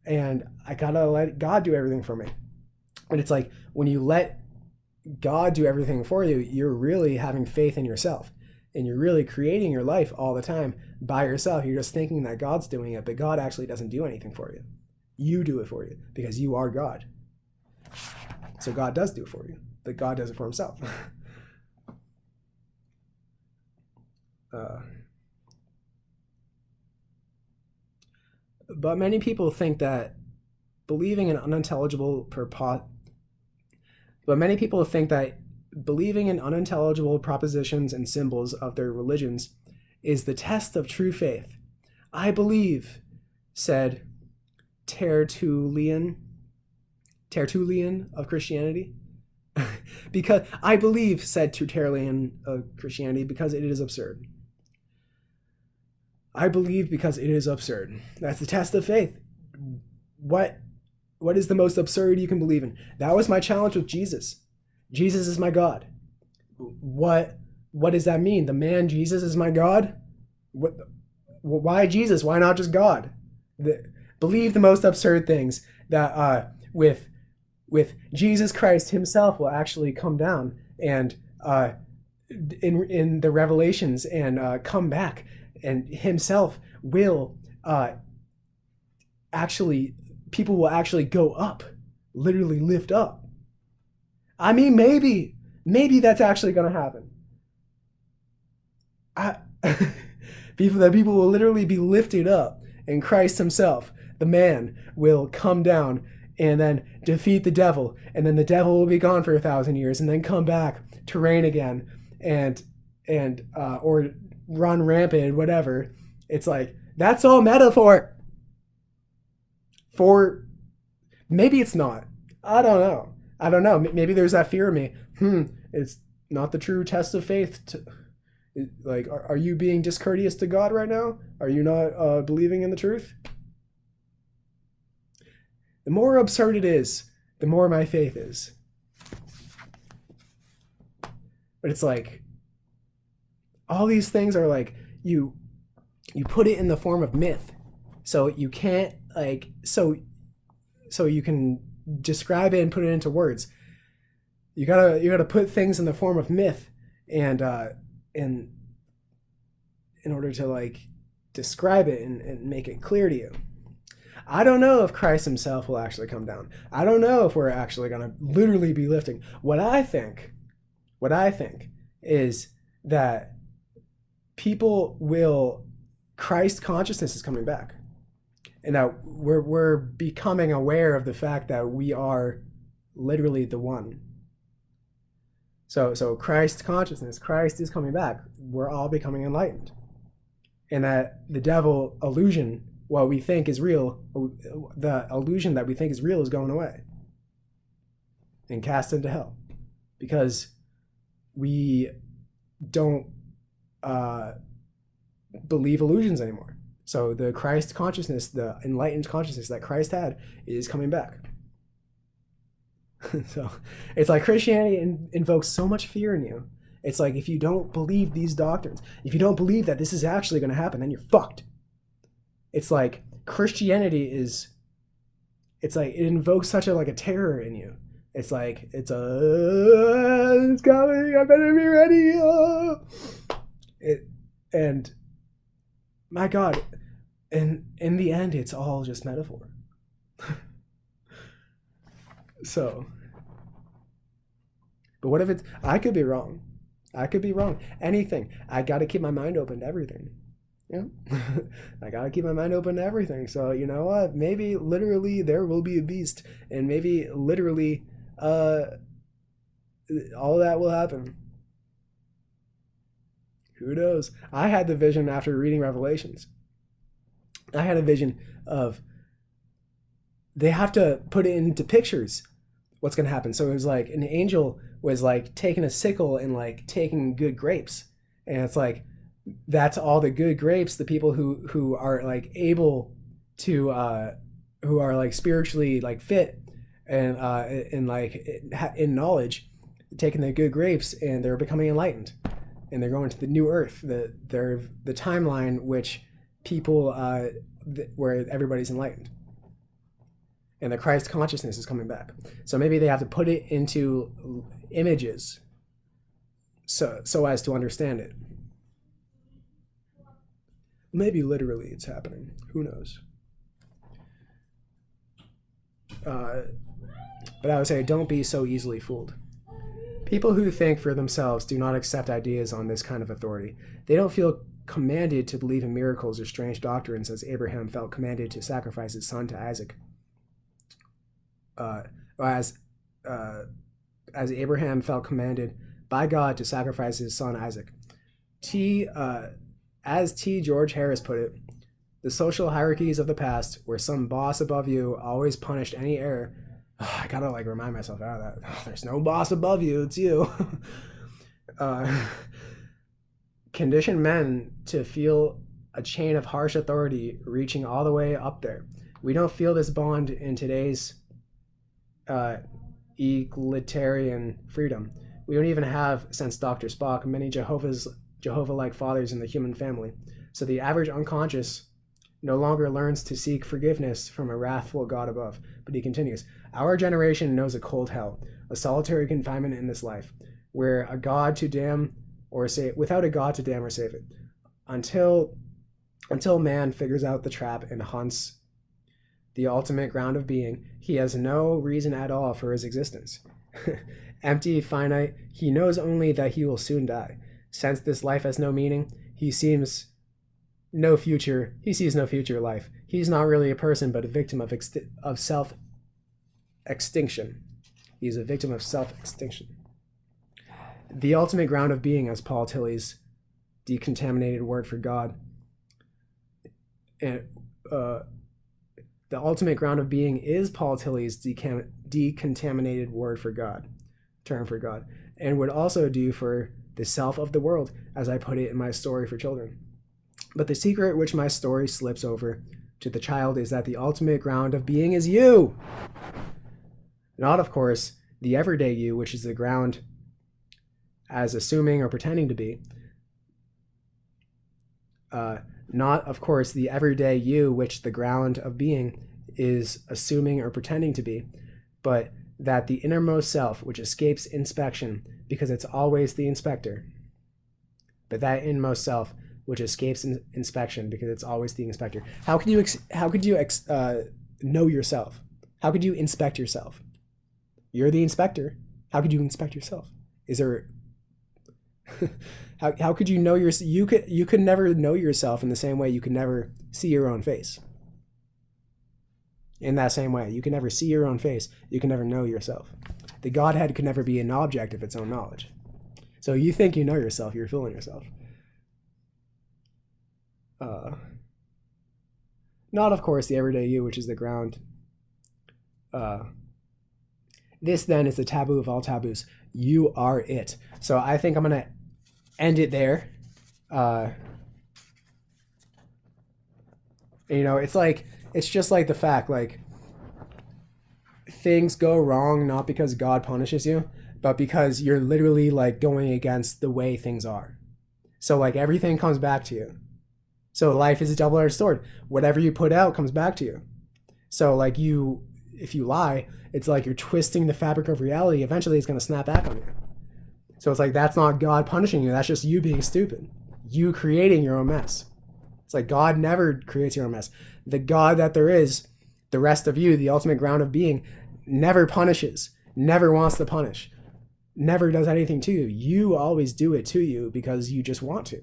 And I gotta let God do everything for me. And it's like, when you let God do everything for you, you're really having faith in yourself. And you're really creating your life all the time by yourself. You're just thinking that God's doing it, but God actually doesn't do anything for you. You do it for you because you are God. So God does do it for you, but God does it for himself. But many people think that believing in unintelligible propositions and symbols of their religions is the test of true faith. I believe, said Tertullian of Christianity. Because I believe, said Tertullian of Christianity, because it is absurd. I believe because it is absurd. That's the test of faith. What is the most absurd you can believe in? That was my challenge with Jesus. Jesus is my God. What does that mean? The man Jesus is my God? Why Jesus? Why not just God? Believe the most absurd things, that with Jesus Christ himself will actually come down and in the Revelations and come back, and himself will people will actually go up, literally lift up. I mean, maybe that's actually going to happen. People will literally be lifted up, and Christ himself, the man, will come down and then defeat the devil, and then the devil will be gone for 1,000 years, and then come back to reign again, and or run rampant, whatever. It's like, that's all metaphor. For maybe it's not. I don't know. Maybe there's that fear of me. It's not the true test of faith. Like, are you being discourteous to God right now? Are you not believing in the truth? The more absurd it is, the more my faith is. But it's like, all these things are like, you put it in the form of myth. So you can't, like, so you can describe it and put it into words. You gotta put things in the form of myth, and in order to, like, describe it and make it clear to you. I don't know if Christ himself will actually come down. I don't know if we're actually gonna literally be lifting. What I think is that Christ consciousness is coming back. And that we're becoming aware of the fact that we are literally the one. So Christ consciousness, Christ is coming back. We're all becoming enlightened. And that the devil illusion, what we think is real, the illusion that we think is real, is going away and cast into hell. Because we don't believe illusions anymore. So the Christ consciousness, the enlightened consciousness that Christ had, is coming back. So it's like Christianity invokes so much fear in you. It's like, if you don't believe these doctrines, if you don't believe that this is actually going to happen, then you're fucked. It's like Christianity it's like, it invokes such a terror in you. It's like, it's coming, I better be ready. And my God, and in the end, it's all just metaphor. So, but what if I could be wrong. Anything. I got to keep my mind open to everything. Yeah. I got to keep my mind open to everything. So, you know what? Maybe literally there will be a beast, and maybe literally all that will happen. Who knows? I had the vision after reading Revelations. I had a vision of, they have to put it into pictures. what's going to happen. So it was like an angel was like taking a sickle and like taking good grapes, and it's like that's all the good grapes. The people who are like able to who are like spiritually like fit and like in knowledge, taking the good grapes, and they're becoming enlightened, and they're going to the new earth, the timeline which people where everybody's enlightened, and the Christ consciousness is coming back. So maybe they have to put it into images so as to understand it. Maybe literally it's happening. Who knows? But I would say don't be so easily fooled. People who think for themselves do not accept ideas on this kind of authority. They don't feel commanded to believe in miracles or strange doctrines as Abraham felt commanded to sacrifice his son to Isaac. As Abraham felt commanded by God to sacrifice his son Isaac. As T. George Harris put it, the social hierarchies of the past, where some boss above you always punished any error. I gotta like remind myself out of that. There's no boss above you, it's you. Condition men to feel a chain of harsh authority reaching all the way up there. We don't feel this bond in today's egalitarian freedom. We don't even have, since Dr. Spock, many Jehovah-like fathers in the human family. So the average unconscious no longer learns to seek forgiveness from a wrathful God above. But he continues, our generation knows a cold hell, a solitary confinement in this life, where a God to damn or save, without a God to damn or save it, until man figures out the trap and hunts the ultimate ground of being. He has no reason at all for his existence. Empty, finite, he knows only that he will soon die. Since this life has no meaning, he sees no future life. He's not really a person, but a victim of self-extinction. He's a victim of self-extinction. The ultimate ground of being, as Paul Tilly's decontaminated word for God, and the ultimate ground of being is Paul Tilly's decontaminated word for God, term for God, and would also do for the self of the world, as I put it in my story for children. But the secret which my story slips over to the child is that the ultimate ground of being is you. Not, of course, the everyday you, which is the ground as assuming or pretending to be. Not, of course, the everyday you, which the ground of being is assuming or pretending to be, but that the innermost self, which escapes inspection because it's always the inspector, but that inmost self, which escapes inspection because it's always the inspector. How could you know yourself? How could you inspect yourself? You're the inspector. How could you inspect yourself? Is there how could you know you could never know yourself in the same way you could never see your own face. In that same way, you can never see your own face, you can never know yourself. The Godhead could never be an object of its own knowledge. So you think you know yourself, you're fooling yourself. Not, of course, the everyday you, which is the ground. This, then, is the taboo of all taboos. You are it. So I think I'm going to end it there. It's just like the fact, like, things go wrong not because God punishes you, but because you're literally, like, going against the way things are. So, like, everything comes back to you. So life is a double-edged sword. Whatever you put out comes back to you. So like if you lie, it's like you're twisting the fabric of reality. Eventually it's going to snap back on you. So it's like, that's not God punishing you. That's just you being stupid. You creating your own mess. It's like God never creates your own mess. The God that there is, the rest of you, the ultimate ground of being, never punishes, never wants to punish, never does anything to you. You always do it to you because you just want to.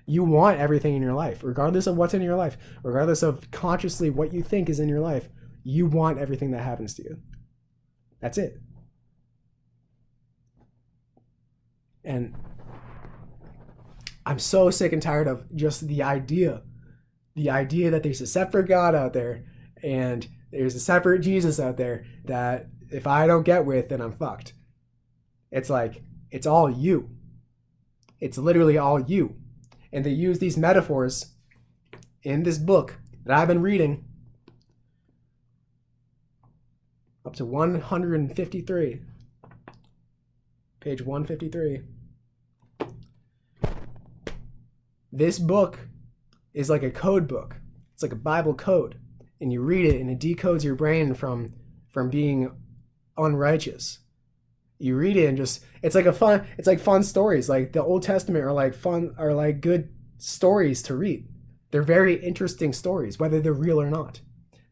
You want everything in your life, regardless of what's in your life, regardless of consciously what you think is in your life. You want everything that happens to you. That's it. And I'm so sick and tired of just the idea that there's a separate God out there, and There's a separate Jesus out there that if I don't get with, then I'm fucked. It's like, it's all you. It's literally all you. And they use these metaphors in this book that I've been reading up to 153. Page 153. This book is like a code book. It's like a Bible code. And you read it and it decodes your brain from being unrighteous. You read it and just it's like fun stories. Like the Old Testament are like good stories to read. They're very interesting stories, whether they're real or not.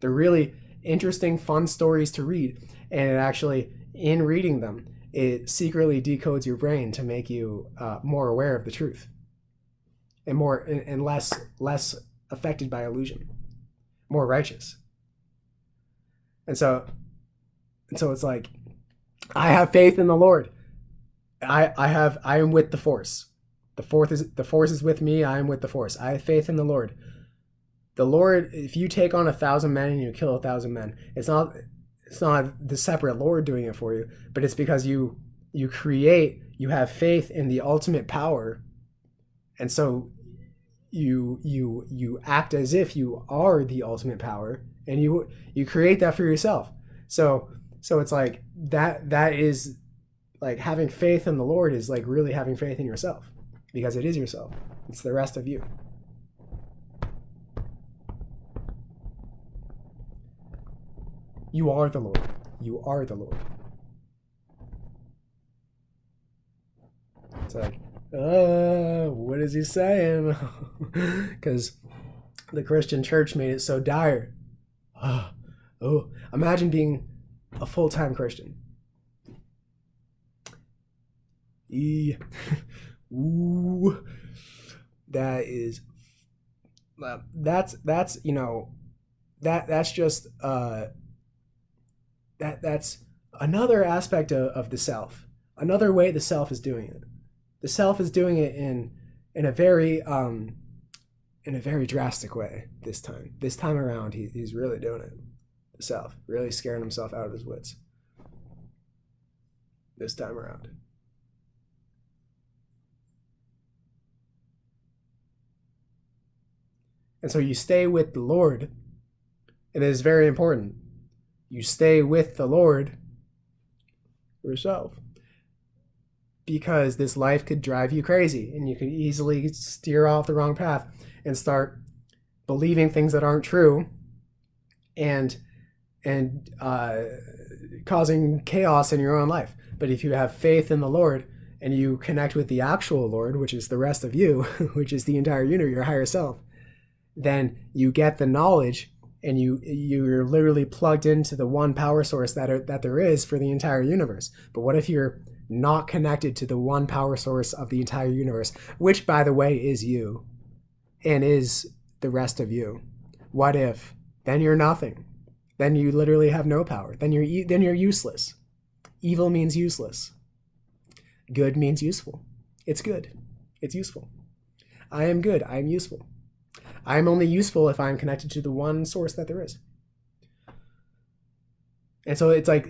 They're really interesting, fun stories to read. And it actually, in reading them, it secretly decodes your brain to make you more aware of the truth and less affected by illusion, more righteous. And so it's like, I have faith in the Lord. I am with the Force. The Force is with me. I am with the Force. I have faith in the Lord. The Lord, if you take on 1,000 men and you kill 1,000 men, it's not the separate Lord doing it for you, but it's because you have faith in the ultimate power, and so you act as if you are the ultimate power, and you create that for yourself. So it's like that is like having faith in the Lord is like really having faith in yourself, because it is yourself. It's the rest of you. You are the Lord. You are the Lord. It's like, what is he saying? Because the Christian church made it so dire. Oh, imagine being a full-time Christian. Ooh, that's just that's another aspect of the self. Another way the self is doing it. The self is doing it in a very drastic way this time. This time around, he's really doing it. The self, really scaring himself out of his wits. This time around. And so you stay with the Lord. It is very important. You stay with the Lord yourself, because this life could drive you crazy and you could easily steer off the wrong path and start believing things that aren't true and causing chaos in your own life. But if you have faith in the Lord and you connect with the actual Lord, which is the rest of you, which is the entire universe, your higher self, then you get the knowledge and you're literally plugged into the one power source that there is for the entire universe. But what if you're not connected to the one power source of the entire universe, which, by the way, is you and is the rest of you? What if? Then you're nothing. Then you literally have no power. Then you're useless. Evil means useless. Good means useful. It's good. It's useful. I am good. I am useful. I am only useful if I am connected to the one source that there is. And so it's like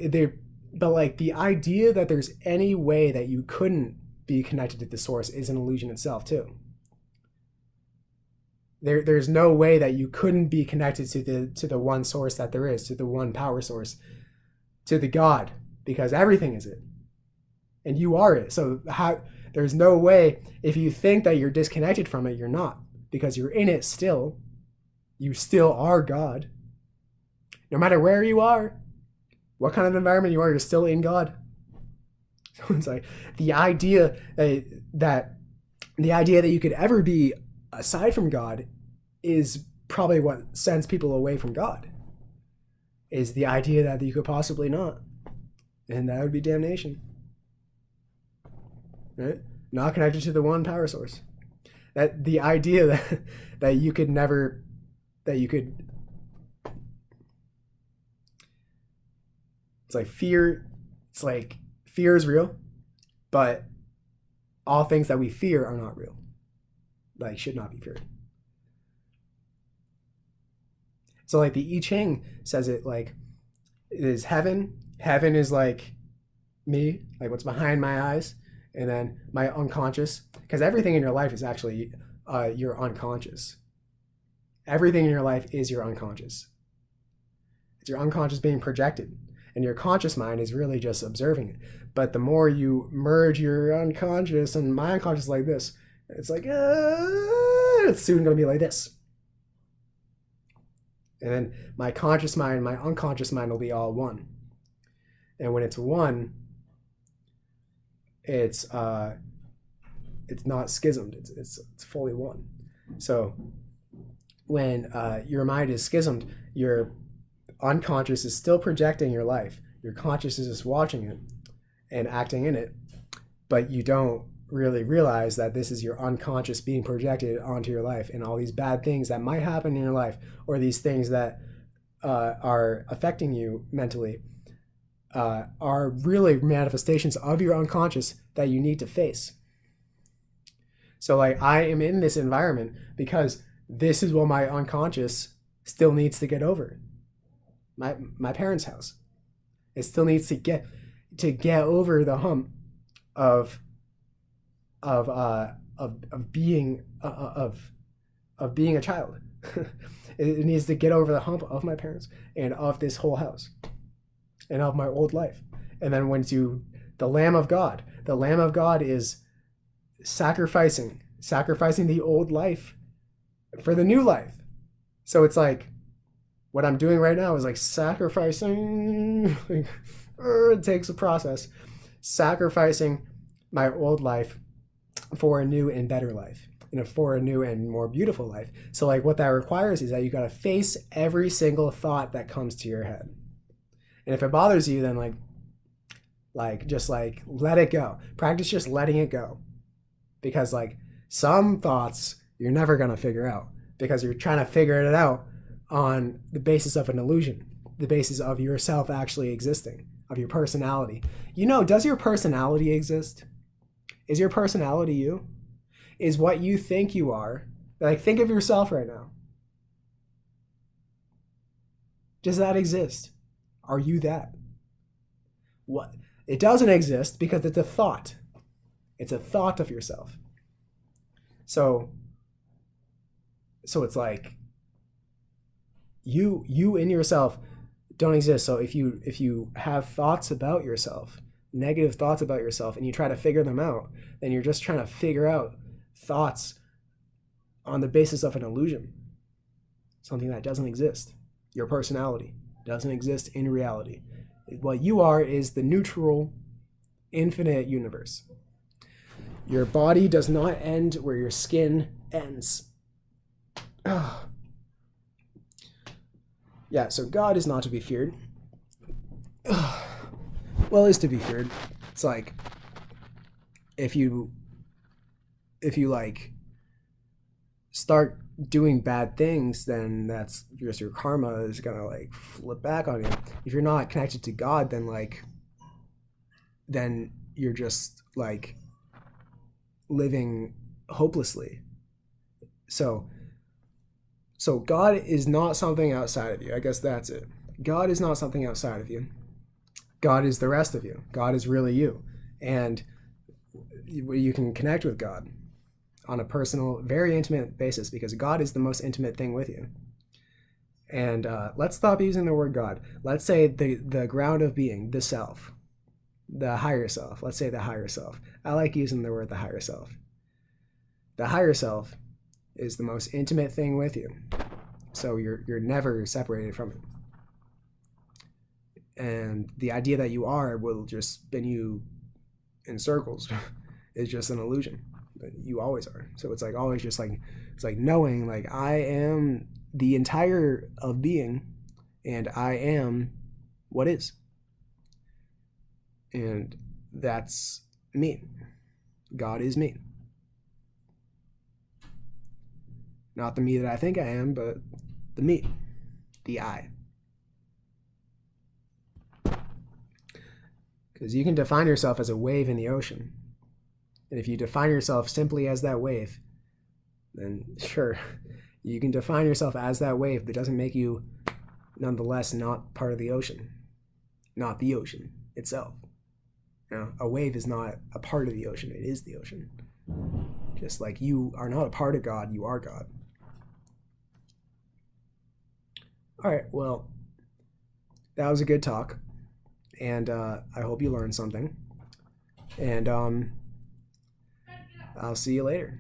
but like the idea that there's any way that you couldn't be connected to the source is an illusion itself too. There's no way that you couldn't be connected to the one source that there is, to the one power source, to the God, because everything is it, and you are it. So there's no way, if you think that you're disconnected from it, you're not, because you're in it still. You still are God. No matter where you are, what kind of environment you are, you're still in God. So it's like the idea that you could ever be aside from God is probably what sends people away from God, is the idea that you could possibly not. And that would be damnation. Right? Not connected to the one power source. That the idea that you could never, it's like fear is real, but all things that we fear are not real. Like, should not be feared. So like the I Ching says it like it is heaven. Heaven is like me, like what's behind my eyes, and then my unconscious, because everything in your life is actually your unconscious. Everything in your life is your unconscious. It's your unconscious being projected, and your conscious mind is really just observing it. But the more you merge your unconscious and my unconscious like this, it's like it's soon going to be like this. And then my conscious mind, my unconscious mind will be all one. And when it's one, it's not schismed. It's fully one. So when your mind is schismed, your unconscious is still projecting your life. Your conscious is just watching it and acting in it, but you don't really realize that this is your unconscious being projected onto your life, and all these bad things that might happen in your life, or these things that are affecting you mentally, are really manifestations of your unconscious that you need to face. So like I am in this environment because this is what my unconscious still needs to get over. My parents' house. It still needs to get over the hump of being a child. It needs to get over the hump of my parents and of this whole house and of my old life. And then when the Lamb of God is sacrificing the old life for the new life. So it's like what I'm doing right now is like sacrificing. It takes a process. Sacrificing my old life for a new and better life, and for a new and more beautiful life. So like what that requires is that you got to face every single thought that comes to your head. And if it bothers you, then like just like let it go. Practice just letting it go. Because like some thoughts you're never going to figure out, because you're trying to figure it out on the basis of an illusion, the basis of yourself actually existing, of your personality. Does your personality exist? Is your personality you? Is what you think you are? Like, think of yourself right now. Does that exist? Are you that? What? It doesn't exist because it's a thought. It's a thought of yourself. So it's like you in yourself don't exist. So if you have thoughts about yourself, negative thoughts about yourself, and you try to figure them out, then you're just trying to figure out thoughts on the basis of an illusion, something that doesn't exist. Your personality doesn't exist in reality. What you are is the neutral, infinite universe. Your body does not end where your skin ends. Yeah, so God is not to be feared. Well, is to be feared. It's like if you like start doing bad things, then that's just your karma is gonna like flip back on you. If you're not connected to God, then you're just like living hopelessly. So God is not something outside of you. I guess that's it. God is not something outside of you. God is the rest of you. God is really you. And you can connect with God on a personal, very intimate basis, because God is the most intimate thing with you. And let's stop using the word God. Let's say the ground of being, the self, the higher self. Let's say the higher self. I like using the word the higher self. The higher self is the most intimate thing with you. So you're never separated from it. And the idea that you are will just spin you in circles. It's just an illusion. But you always are. So it's like always just like, it's like knowing like I am the entire of being, and I am what is. And that's me. God is me. Not the me that I think I am, but the me, the I. Because you can define yourself as a wave in the ocean. And if you define yourself simply as that wave, then sure, You can define yourself as that wave, but it doesn't make you nonetheless not part of the ocean, not the ocean itself. A wave is not a part of the ocean, it is the ocean. Just like you are not a part of God, you are God. All right, well, that was a good talk, and I hope you learned something. And I'll see you later.